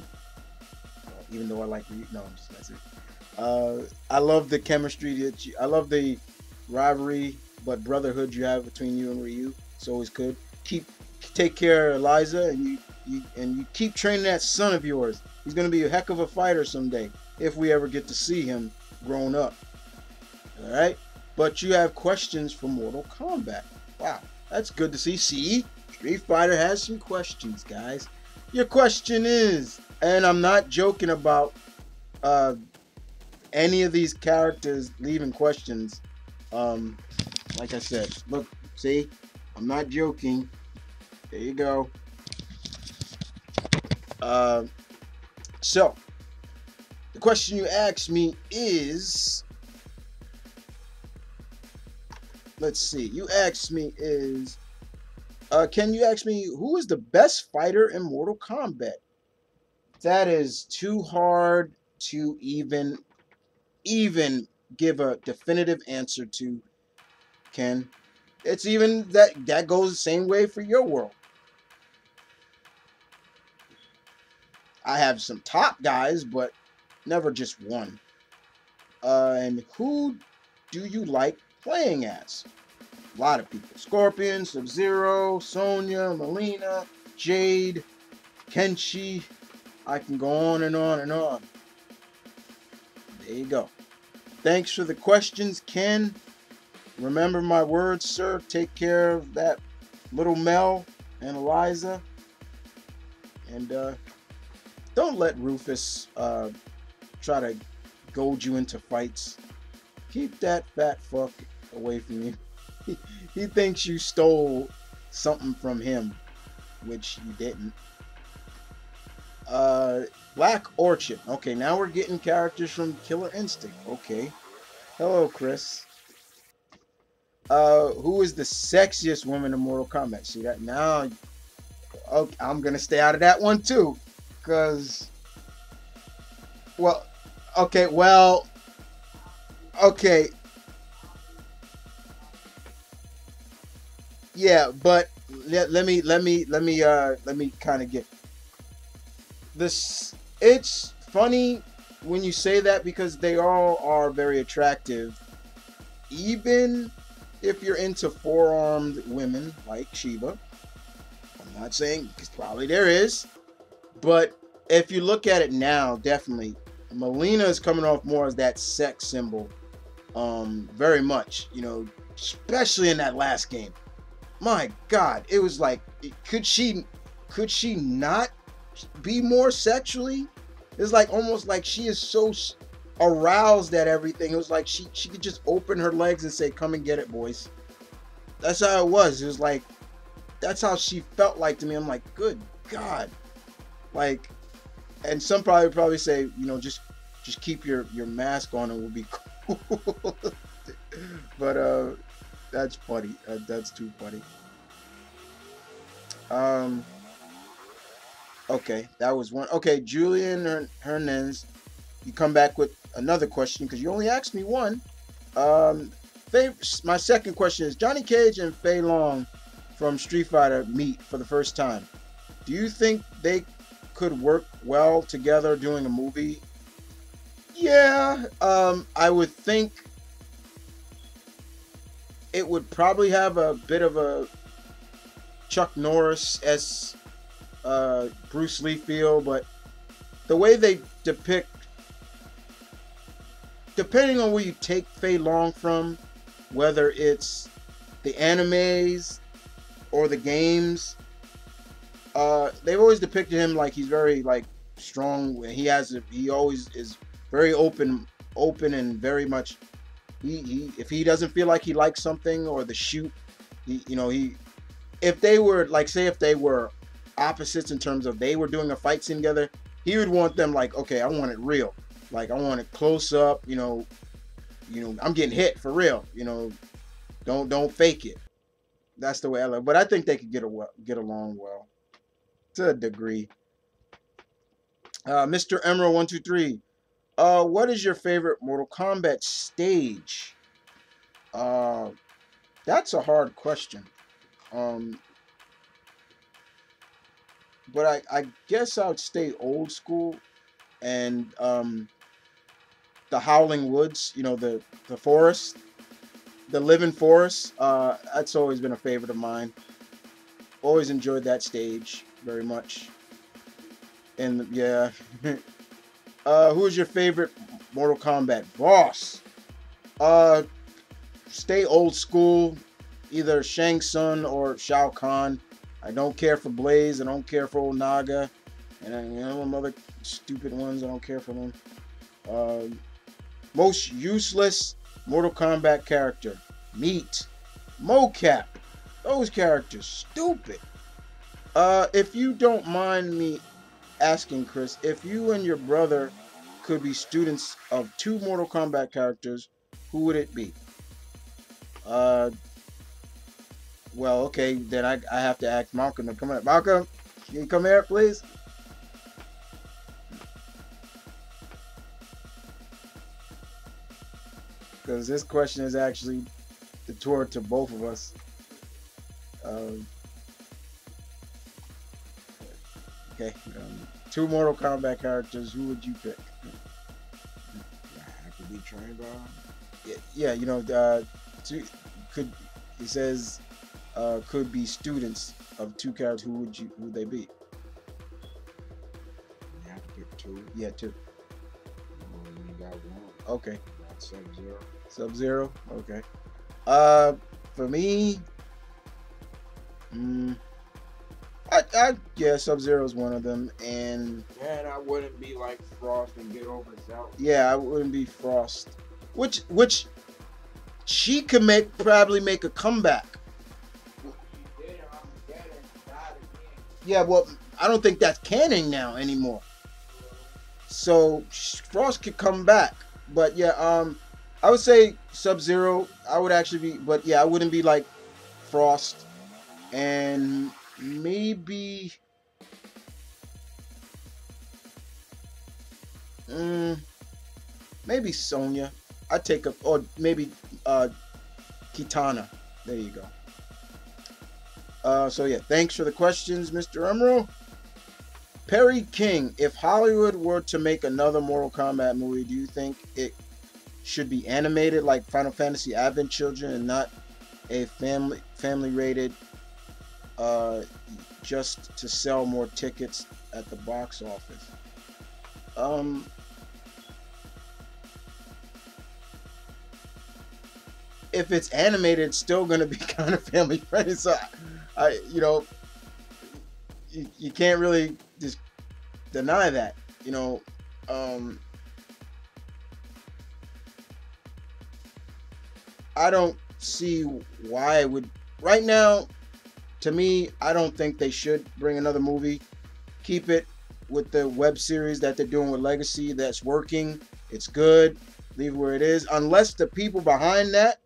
Even though I like no, I'm just messing. I love the chemistry I love the rivalry, but brotherhood you have between you and Ryu. It's always good. Take care of Eliza, and you keep training that son of yours. He's gonna be a heck of a fighter someday if we ever get to see him grown up. All right. But you have questions for Mortal Kombat. Wow, that's good to see. See, Street Fighter has some questions, guys. Your question is, and I'm not joking about any of these characters leaving questions, um, like I said, look, see, I'm not joking. There you go. Uh, so the question you asked me is, let's see. You asked me is, can you ask me who is the best fighter in Mortal Kombat? That is too hard to even give a definitive answer to, Ken. It's even that goes the same way for your world. I have some top guys, but never just one. And who do you like playing as? A lot of people. Scorpion, Sub-Zero, Sonya, Melina, Jade, Kenshi. I can go on and on and on. There you go. Thanks for the questions, Ken. Remember my words, sir. Take care of that little Mel and Eliza. And don't let Rufus try to goad you into fights. Keep that fat fuck away from you. He thinks you stole something from him, which you didn't. Black Orchid. Okay, now we're getting characters from Killer Instinct. Okay. Hello, Chris. Who is the sexiest woman in Mortal Kombat? See that now? Okay, I'm gonna stay out of that one too, cause, well, okay, yeah, but let me kind of get this. It's funny when you say that because they all are very attractive, even if you're into four-armed women like Shiva. I'm not saying, because probably there is, but if you look at it now, definitely Melina is coming off more as that sex symbol, very much, especially in that last game. My God, it was like, could she not be more sexually? It's like almost like she is so aroused at everything. It was like she could just open her legs and say, "Come and get it, boys." That's how it was. It was like, that's how she felt like to me. I'm like, good God, like, and some probably say, just keep your mask on and we'll be cool. But that's funny. That's too funny. Okay, that was one. Okay, Julian Hernandez, you come back with another question because you only asked me one. My second question is, Johnny Cage and Fei Long from Street Fighter meet for the first time. Do you think they could work well together doing a movie? Yeah, I would think it would probably have a bit of a Chuck Norris-esque Bruce Lee feel, but the way they depict, depending on where you take Fei Long from, whether it's the animes or the games, they've always depicted him like he's very like strong. He always is very open and very much. He if he doesn't feel like he likes something or the shoot, if they were like, say if they were opposites in terms of they were doing a fight scene together, he would want them like, okay, I want it real, like I want it close up, I'm getting hit for real, don't fake it. That's the way I look. But I think they could get along well to a degree. Mr. Emerald 123, what is your favorite Mortal Kombat stage? That's a hard question. But I guess I would stay old school, and the Howling Woods, the forest, the living forest. That's always been a favorite of mine. Always enjoyed that stage very much. And yeah, who is your favorite Mortal Kombat boss? Stay old school, either Shang Tsung or Shao Kahn. I don't care for Blaze. I don't care for Old Naga, and them other stupid ones. I don't care for them. Most useless Mortal Kombat character. Meat. Mocap. Those characters. Stupid. If you don't mind me asking, Chris, if you and your brother could be students of two Mortal Kombat characters, who would it be? Uh, well, okay, then I have to ask Malcolm to come here. Malcolm, can you come here, please? Because this question is actually the tour to both of us. Um, okay, two Mortal Kombat characters. Who would you pick? I have to be trained on. Yeah, two, could it says could be students of two characters. Who would they be? You have to pick two. Yeah, two. You only got one. Okay. You got Sub-Zero. Sub-Zero. Okay. For me, yeah, Sub-Zero is one of them, and Man, I wouldn't be like Frost and get over Zelda. yeah, I wouldn't be Frost, which she could probably make a comeback. Yeah, well, I don't think that's canon now anymore. So Frost could come back, but yeah, I would say Sub-Zero. I would actually be, but yeah, I wouldn't be like Frost, and maybe, maybe Sonya. I'd take a, or maybe Kitana. There you go. So yeah, thanks for the questions, Mr. Emerald. Perry King, if Hollywood were to make another Mortal Kombat movie, do you think it should be animated like Final Fantasy Advent Children and not a family rated just to sell more tickets at the box office? If it's animated, it's still going to be kind of family friendly. So you can't really just deny that, I don't see why it would right now. To me, I don't think they should bring another movie. Keep it with the web series that they're doing with Legacy. That's working. It's good. Leave it where it is. Unless the people behind that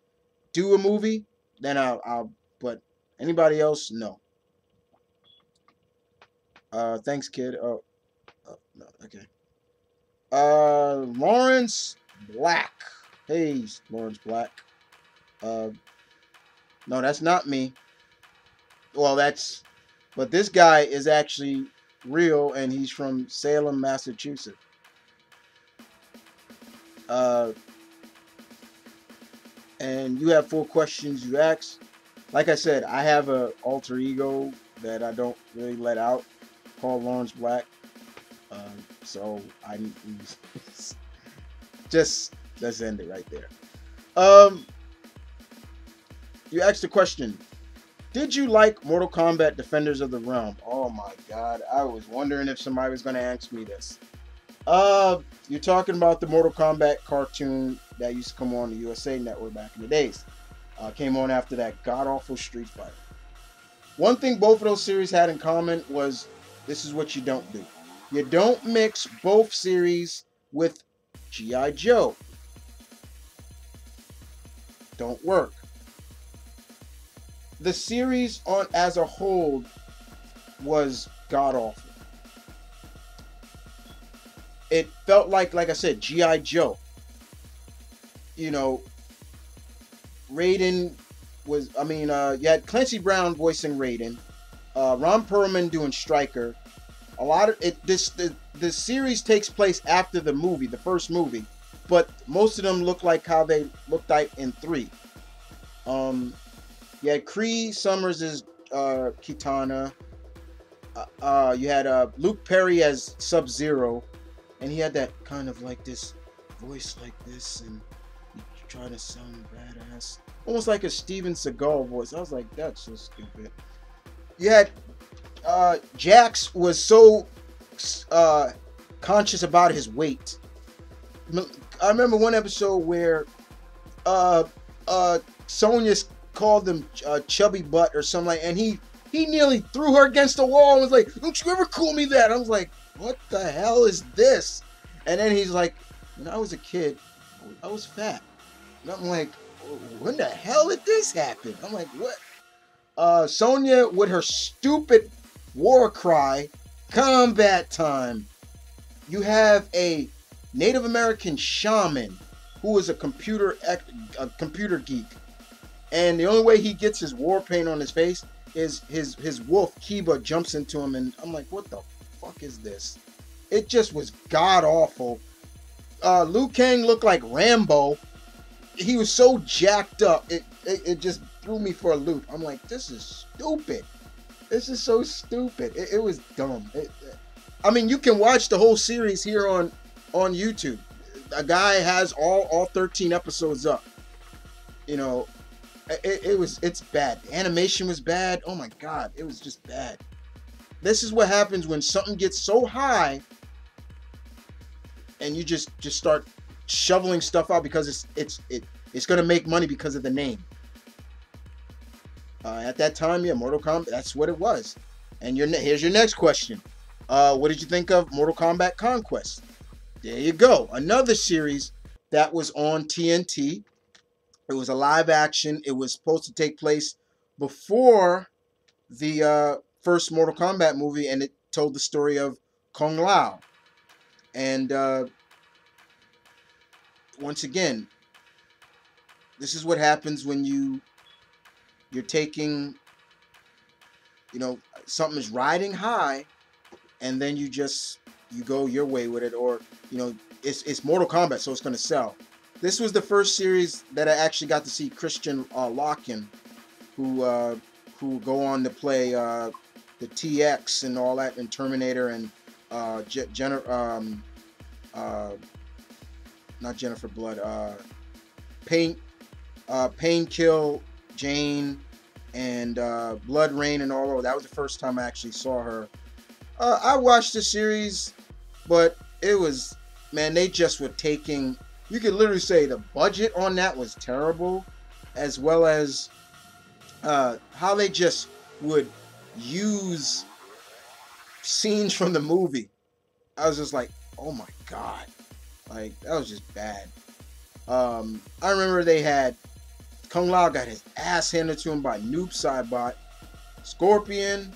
do a movie, then I'll but anybody else, no. Thanks, kid. Oh, no, okay. Lawrence Black. Hey, Lawrence Black. No, that's not me. Well, but this guy is actually real, and he's from Salem, Massachusetts. And you have 4 questions you asked. Like I said, I have a alter ego that I don't really let out, called Lawrence Black. So I just let's end it right there. You asked the question, did you like Mortal Kombat Defenders of the Realm? Oh my god, I was wondering if somebody was going to ask me this. You're talking about the Mortal Kombat cartoon that used to come on the USA Network back in the days. Came on after that god-awful Street Fighter. One thing both of those series had in common was this is what you don't do. You don't mix both series with G.I. Joe. Don't work. The series as a whole was god-awful. It felt like I said, G.I. Joe. Raiden was, you had Clancy Brown voicing Raiden, Ron Perlman doing Stryker. A lot of it. The series takes place after the movie, the first movie, but most of them look like how they looked like in 3. You had Kree Summers as Kitana. You had Luke Perry as Sub-Zero, and he had that kind of like this voice like this, and he tried to sound badass, almost like a Steven Seagal voice. I was like, that's so stupid. You had Jax was so conscious about his weight. I remember one episode where uh Sonya called him chubby butt or something like, and he nearly threw her against the wall and was like, "Don't you ever call me that?" I was like, "What the hell is this?" And then he's like, "When I was a kid, I was fat." And I'm like, "When the hell did this happen?" I'm like, "What?" Sonya with her stupid war cry, "Combat time." You have a Native American shaman who is a computer geek, and the only way he gets his war paint on his face is his wolf Kiba jumps into him, and I'm like, what the fuck is this? It just was god awful. Liu Kang looked like Rambo. He was so jacked up, it just threw me for a loop. I'm like, this is stupid. This is so stupid. It was dumb. I mean, you can watch the whole series here on YouTube. A guy has all 13 episodes up. You know, it's bad. The animation was bad. Oh my god, it was just bad. This is what happens when something gets so high and you just start shoveling stuff out because it's gonna make money because of the name. At that time, yeah, Mortal Kombat, that's what it was. And here's your next question. What did you think of Mortal Kombat Conquest? There you go. Another series that was on TNT. It was a live action. It was supposed to take place before the first Mortal Kombat movie, and it told the story of Kung Lao. And once again, this is what happens when you're taking, something is riding high, and then you go your way with it, or it's Mortal Kombat, so it's going to sell. This was the first series that I actually got to see Christian Loken, who go on to play the TX and all that, and Terminator, and not Jennifer Blood, Painkill Jane, and Blood Rain, and all of that. Was the first time I actually saw her. I watched the series, but it was, man, they just were taking, you could literally say the budget on that was terrible, as well as how they just would use scenes from the movie. I was just like, oh my god, like that was just bad. I remember they had Kung Lao got his ass handed to him by Noob Saibot, Scorpion,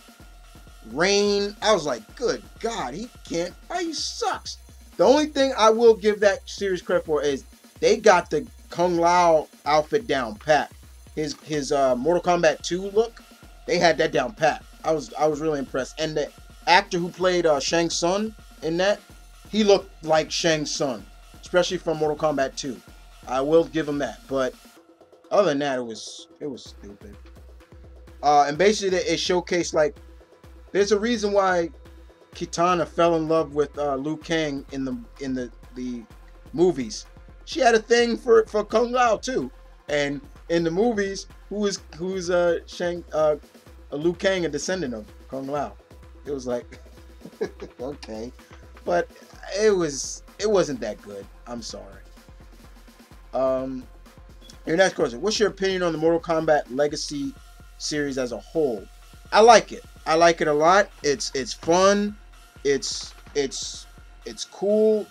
Rain. I was like, good god, he can't fight, he sucks. The only thing I will give that series credit for is they got the Kung Lao outfit down pat. His Mortal Kombat 2 look, they had that down pat. I was really impressed. And the actor who played Shang Tsung in that, he looked like Shang Tsung, especially from Mortal Kombat 2. I will give him that. But other than that, it was stupid. And basically, it showcased, like, there's a reason why Kitana fell in love with Liu Kang in the movies. She had a thing for Kung Lao too, and in the movies, who's Liu Kang, a descendant of Kung Lao? It was like, okay, but it wasn't that good. I'm sorry. Your next question: what's your opinion on the Mortal Kombat Legacy series as a whole? I like it. I like it a lot. It's fun. It's cool.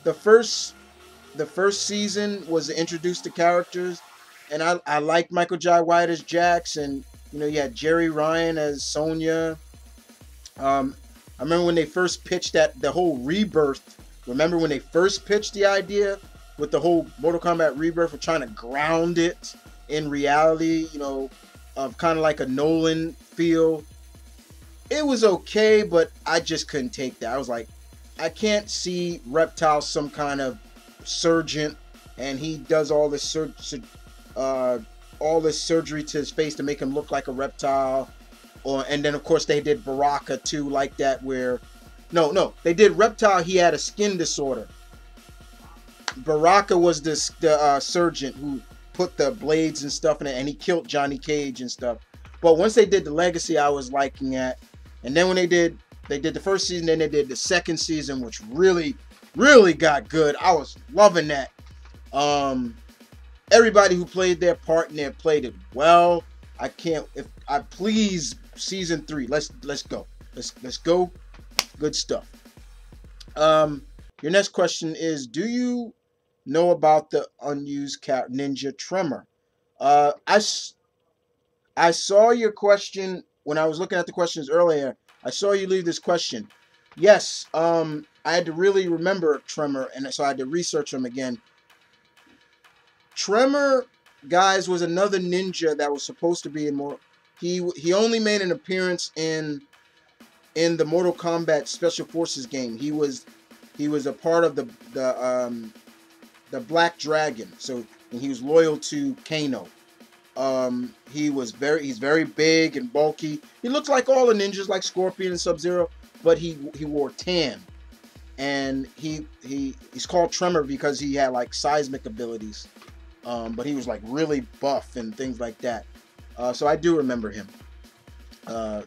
The first season was to introduce the characters, and I liked Michael Jai White as Jax, and you had Jerry Ryan as Sonya. I remember when they first pitched the whole Rebirth. Remember when they first pitched the idea with the whole Mortal Kombat Rebirth, for trying to ground it in reality, of kind of like a Nolan feel. It was okay, but I just couldn't take that. I was like, I can't see Reptile some kind of surgeon, and he does all this surgery to his face to make him look like a reptile. And then of course they did Baraka too, like that, where they did Reptile. He had a skin disorder. Baraka was the surgeon who put the blades and stuff in it, and he killed Johnny Cage and stuff. But once they did the Legacy, I was liking that. And then when they did the first season, then they did the second season, which really really got good. I was loving that. Um, Everybody who played their part in there played it well. I can't. If I please, season 3. Let's go. Let's go. Good stuff. Um, your next question is: do you know about the unused Ninja Tremor? Uh, I I saw your question when I was looking at the questions earlier. I saw you leave this question. Yes, I had to really remember Tremor, and so I had to research him again. Tremor, guys, was another ninja that was supposed to be in more. He only made an appearance in the Mortal Kombat Special Forces game. He was a part of the Black Dragon. So and he was loyal to Kano. He's very big and bulky. He looks like all the ninjas, like Scorpion and Sub-Zero, but he wore tan, and he's called Tremor because he had like seismic abilities. But he was like really buff and things like that. So I do remember him. Uh,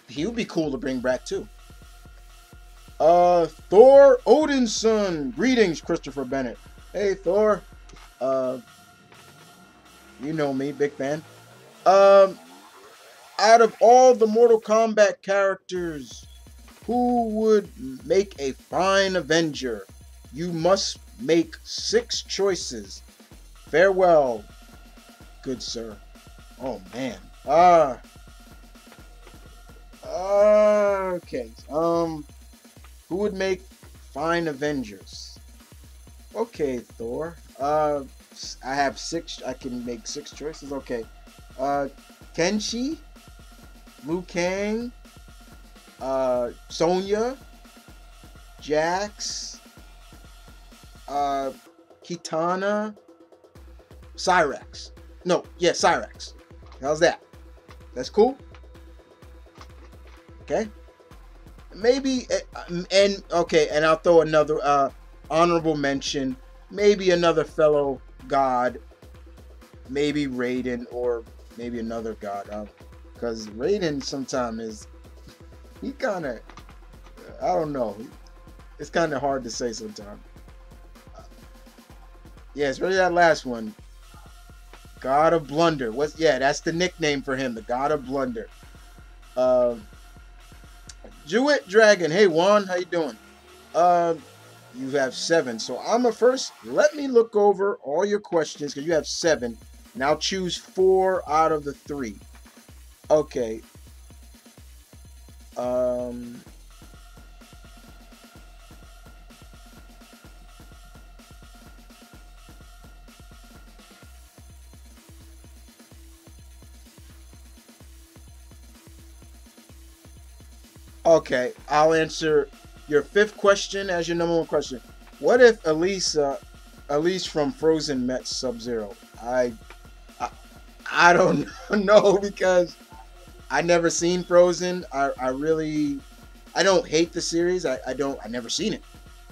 he would be cool to bring back too. Thor Odin's son. Greetings, Christopher Bennett. Hey, Thor. Uh, you know me, big fan. Um, Out of all the Mortal Kombat characters, who would make a fine Avenger? You must make 6 choices. Farewell, good sir. Oh man. Okay. Who would make fine Avengers? Okay, Thor. I have 6. I can make 6 choices. Okay. Uh, Kenshi, Liu Kang, Sonya, Jax, Kitana, Cyrax. No, yeah, Cyrax. How's that? That's cool. Okay. Maybe and okay, and I'll throw another honorable mention. Maybe another fellow god. Maybe Raiden or maybe another god. Because Raiden sometimes he kind of, I don't know. It's kind of hard to say sometimes. Yeah, it's really that last one. God of Blunder. That's the nickname for him, the God of Blunder. Uh, Jewett Dragon. Hey Juan, how you doing? Uh, you have 7. So I'm a first. Let me look over all your questions because you have 7. And I'll choose 4 out of the 3. Okay. Um. Okay, I'll answer your 5th question as your number 1 question. What if Elise from Frozen met Sub-Zero? I, I don't know because I never seen Frozen. I don't hate the series. I never seen it.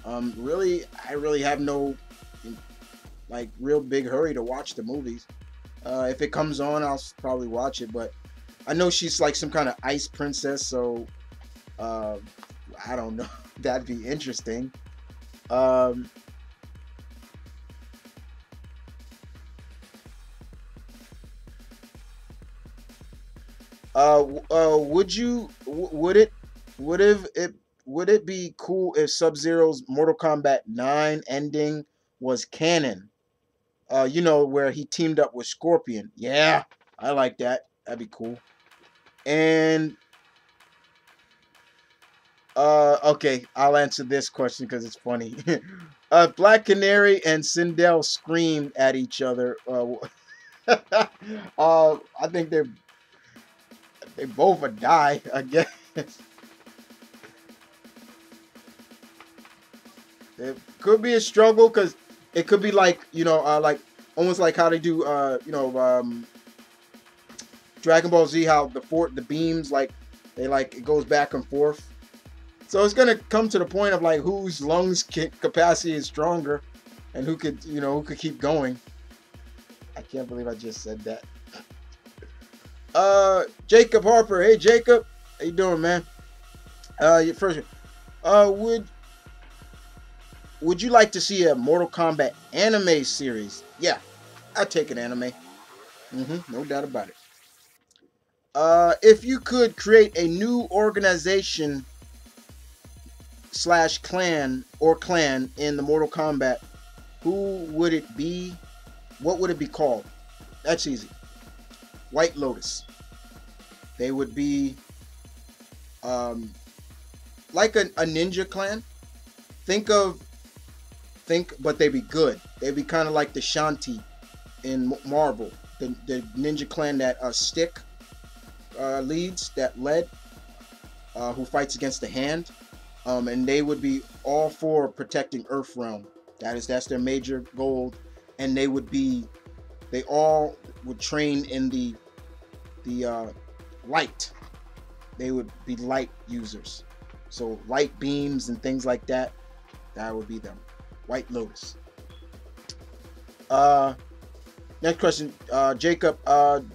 I really have no like real big hurry to watch the movies. If it comes on, I'll probably watch it. But I know she's like some kind of ice princess, so uh, I don't know. That'd be interesting. Um, would it would it be cool if Sub Zero's Mortal Kombat 9 ending was canon? Where he teamed up with Scorpion. Yeah, I like that. That'd be cool. And okay, I'll answer this question because it's funny. Black Canary and Sindel screamed at each other. I think they both would die. I guess it could be a struggle because it could be like like almost like how they do Dragon Ball Z, how the beams like they like it goes back and forth. So it's gonna come to the point of like whose lungs capacity is stronger, and who could keep going. I can't believe I just said that. Jacob Harper. Hey Jacob, how you doing, man? Your first. Would would you like to see a Mortal Kombat anime series? Yeah, I'd take an anime. No doubt about it. If you could create a new organization slash clan in the Mortal Kombat, who would it be? What would it be called? That's easy. White Lotus. They would be like a ninja clan. But they'd be good. They'd be kind of like the Shanti in Marvel, the ninja clan that Stick leads, that led, who fights against the Hand, and they would be all for protecting Earthrealm. That's their major goal, and they all would train in the light. They would be light users, so light beams and things like that. That would be them. White Lotus. Next question, Jacob.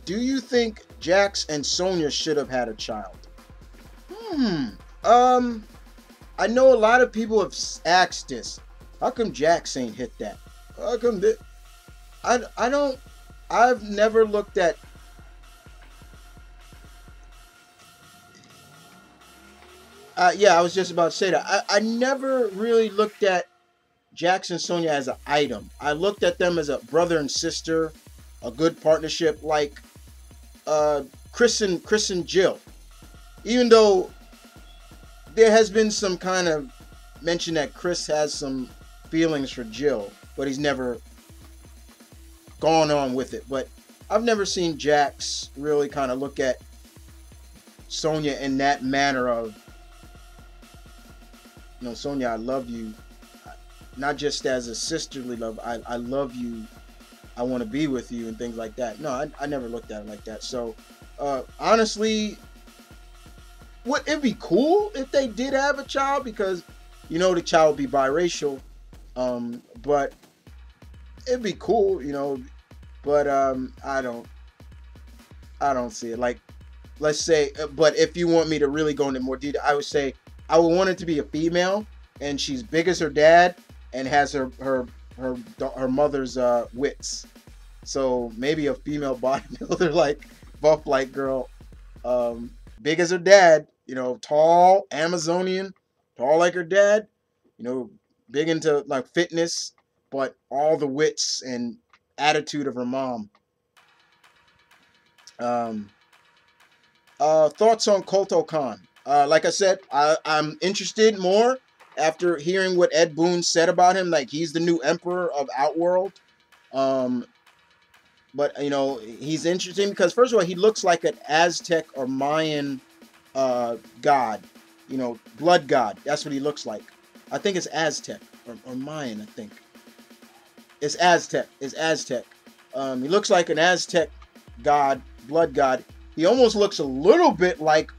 Do you think Jax and Sonya should have had a child? I know a lot of people have asked this. How come Jax ain't hit that? How come this? I don't. I've never looked at. Yeah, I was just about to say that. I never really looked at Jax and Sonya as an item. I looked at them as a brother and sister, a good partnership, like Chris and Jill. Even though there has been some kind of mention that Chris has some feelings for Jill, but he's never gone on with it. But I've never seen Jax really kind of look at Sonya in that manner of, Sonya, I love you. Not just as a sisterly love. I love you. I want to be with you and things like that. No, I never looked at it like that. So, honestly, it'd be cool if they did have a child, because, the child would be biracial. But it'd be cool, But I don't see it. Like, let's say, but if you want me to really go into more detail, I would say I would want it to be a female, and she's big as her dad, and has her mother's wits. So maybe a female bodybuilder, like buff like girl, big as her dad, tall, Amazonian, tall like her dad, big into like fitness, but all the wits and attitude of her mom. Thoughts on Kotal Khan? Like I said, I'm interested more after hearing what Ed Boon said about him. Like, he's the new emperor of Outworld. But he's interesting because, first of all, he looks like an Aztec or Mayan god, blood god. That's what he looks like. I think it's Aztec or Mayan. I think it's Aztec. He looks like an Aztec god, blood god. He almost looks a little bit like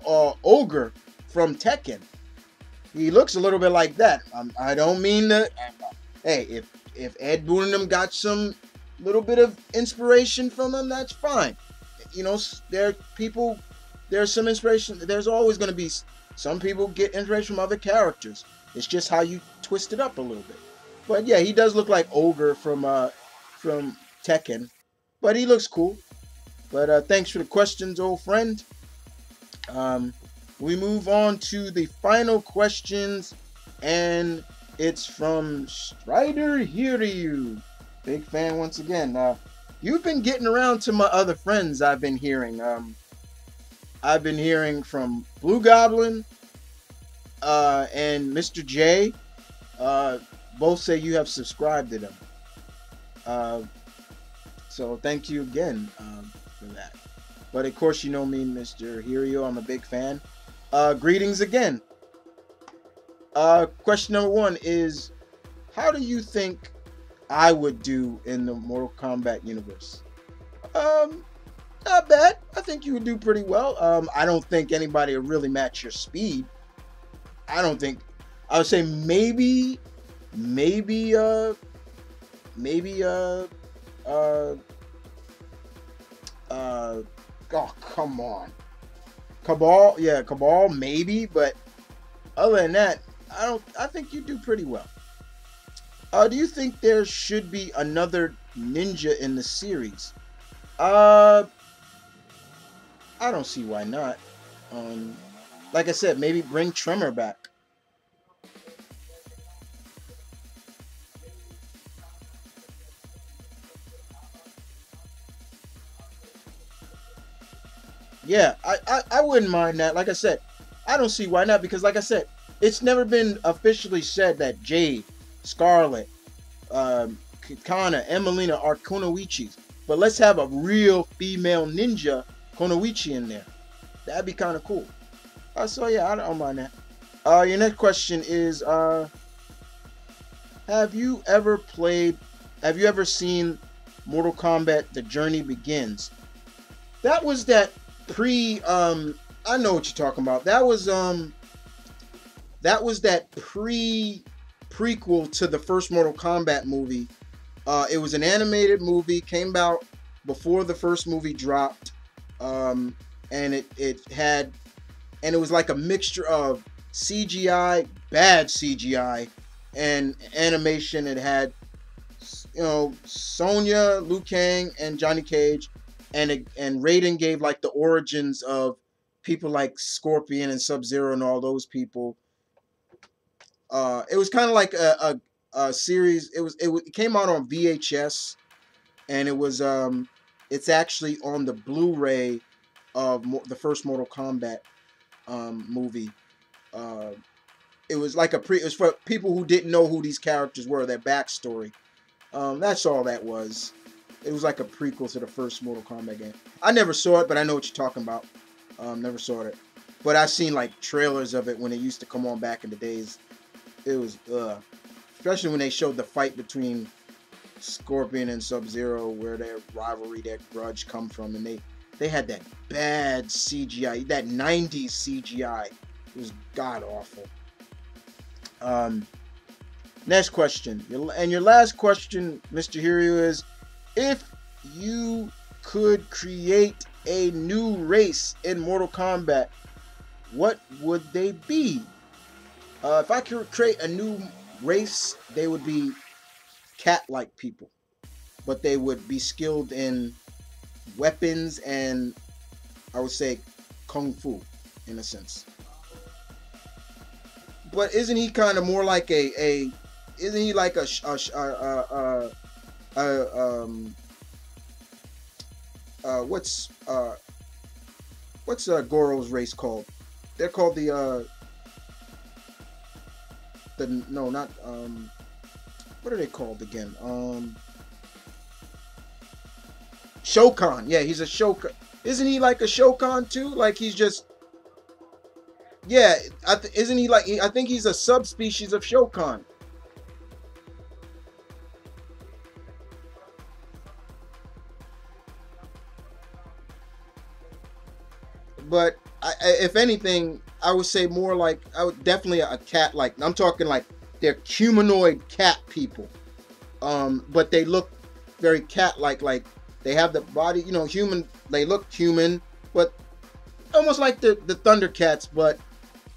Ogre from Tekken. He looks a little bit like that. I don't mean that. Hey, if Ed Boon and them got some little bit of inspiration from him, that's fine. There's some inspiration. There's always going to be some people get inspiration from other characters. It's just how you twist it up a little bit. But yeah, he does look like Ogre from Tekken, but he looks cool. But thanks for the questions, old friend. We move on to the final questions, and it's from Strider Hiryu. Big fan once again. You've been getting around to my other friends. I've been hearing. I've been hearing from Blue Goblin and Mr. J. Both say you have subscribed to them. So thank you again for that. But of course, you know me, Mr. Hiryu. I'm a big fan. Greetings again. Question number 1 is, how do you think I would do in the Mortal Kombat universe? Not bad. I think you would do pretty well. I don't think anybody will really match your speed. I would say maybe, oh, come on. Cabal, maybe, but other than that, I think you do pretty well. Do you think there should be another ninja in the series? Uh, I don't see why not. Um, like I said, maybe bring Tremor back. Yeah, I wouldn't mind that. Like I said, I don't see why not because, like I said, it's never been officially said that Jade, Scarlet, Kitana, Emelina are Kunoichis. But let's have a real female ninja Kunoichi in there. That'd be kind of cool. So yeah, I don't mind that. Your next question is, have you ever played? Have you ever seen Mortal Kombat: The Journey Begins? That was that pre. I know what you're talking about. That was that prequel to the first Mortal Kombat movie. It was an animated movie, came out before the first movie dropped, um, and it was like a mixture of CGI, bad CGI, and animation. It had Sonya, Liu Kang, and Johnny Cage, and Raiden gave like the origins of people like Scorpion and Sub Zero and all those people. It was kind of like a series. It came out on VHS, and it's actually on the Blu-ray of the first Mortal Kombat movie. Uh, it was like it was for people who didn't know who these characters were, their backstory. That's all that was. It was like a prequel to the first Mortal Kombat game. I never saw it, but I know what you're talking about. Never saw it, but I've seen like trailers of it when it used to come on back in the days. It was, especially when they showed the fight between Scorpion and Sub Zero, where their rivalry, their grudge come from, and they had that bad CGI, that '90s CGI. It was god awful. Um, Next question, and your last question, Mr. Hiryu, is if you could create a new race in Mortal Kombat, what would they be? If I could create a new race, they would be cat-like people, but they would be skilled in weapons and I would say kung fu, in a sense. But isn't he kind of more like a isn't he like a uh what's uh what's Goro's race called? They're called the no not what are they called again? Shokan. Yeah, he's a Shokan. Isn't he like a Shokan too? Like he's just yeah. Isn't he like? I think he's a subspecies of Shokan. But if anything, I would say more like I would definitely a cat. Like I'm talking like they're humanoid cat people. But they look very cat-like. Like they have the body, human. They look human, but almost like the Thundercats, but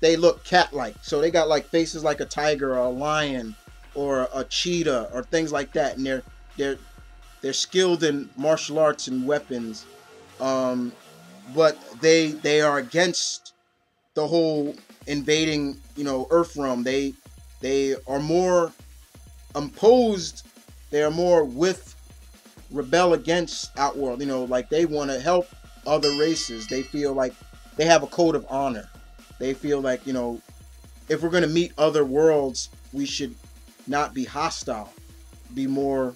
they look cat-like. So they got like faces like a tiger or a lion or a cheetah or things like that, and they're they're skilled in martial arts and weapons. Um, but they are against the whole invading, Earth realm. They are more opposed. They are more with rebel against Outworld. Like they want to help other races. They feel like they have a code of honor. They feel like if we're going to meet other worlds, we should not be hostile, be more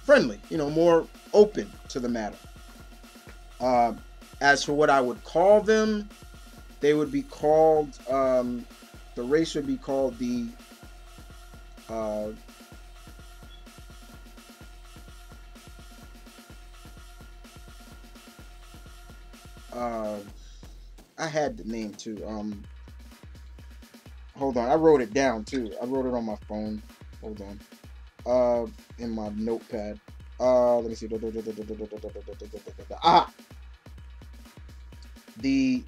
friendly, more open to the matter. Uh, as for what I would call them, they would be called, the race would be called the, uh, uh, I had the name too. Hold on, I wrote it down too. I wrote it on my phone. Hold on. In my notepad. Let me see. Ah, the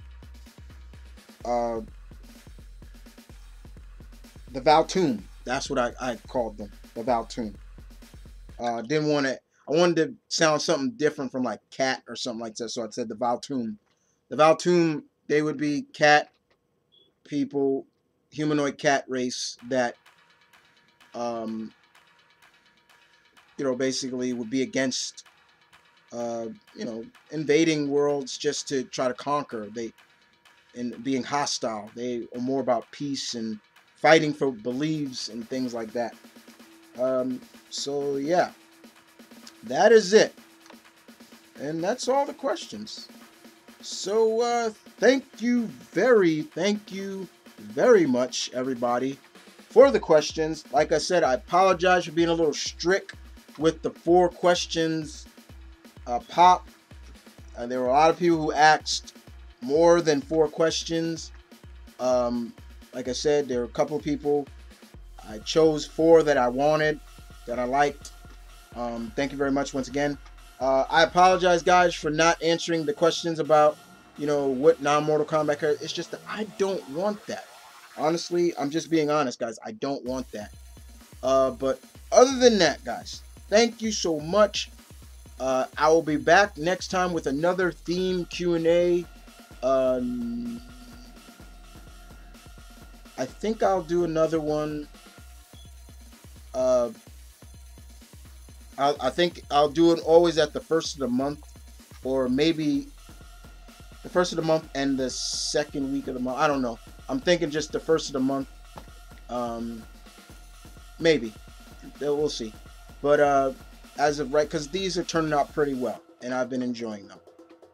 uh, the Valtoon. That's what I called them, the Valtoon. Didn't want to. I wanted to sound something different from like cat or something like that, so I said the Valtoon. The Valtoon, they would be cat people, humanoid cat race that um, basically would be against uh, invading worlds just to try to conquer. They and being hostile. They are more about peace and fighting for beliefs and things like that. Um, so yeah, that is it, and that's all the questions. So thank you very much, everybody, for the questions. Like I said, I apologize for being a little strict with the 4 questions pop. There were a lot of people who asked more than 4 questions. Um, like I said, there were a couple of people. I chose 4 that I wanted, that I liked. Thank you very much once again. I apologize, guys, for not answering the questions about, what non-Mortal Kombat character. It's just that I don't want that. Honestly, I'm just being honest, guys. I don't want that. But other than that, guys, thank you so much. I will be back next time with another theme Q&A. I think I'll do another one. Uh, I think I'll do it always at the first of the month, or maybe the first of the month and the second week of the month. I don't know. I'm thinking just the first of the month. Um, Maybe. We'll see. But as of right, because these are turning out pretty well, and I've been enjoying them.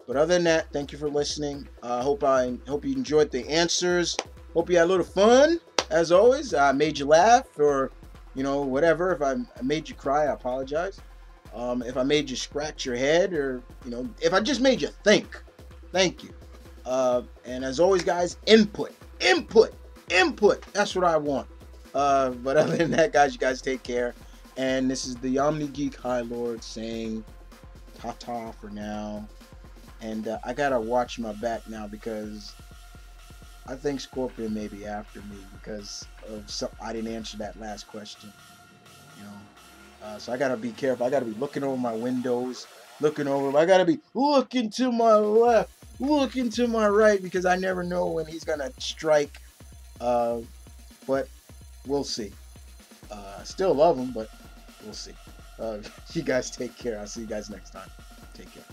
But other than that, thank you for listening. I hope you enjoyed the answers. Hope you had a little fun. As always, I made you laugh, or whatever. If I made you cry, I apologize. If I made you scratch your head, or if I just made you think, thank you. And as always, guys, input. That's what I want. But other than that, guys, you guys take care. And this is the Omni Geek High Lord saying ta-ta for now. And I gotta watch my back now, because I think Scorpion may be after me because of I didn't answer that last question. So I gotta be careful. I gotta be looking over my windows, looking over. I gotta be looking to my left, looking to my right, because I never know when he's gonna strike. But we'll see. Still love him, but we'll see. You guys take care. I'll see you guys next time. Take care.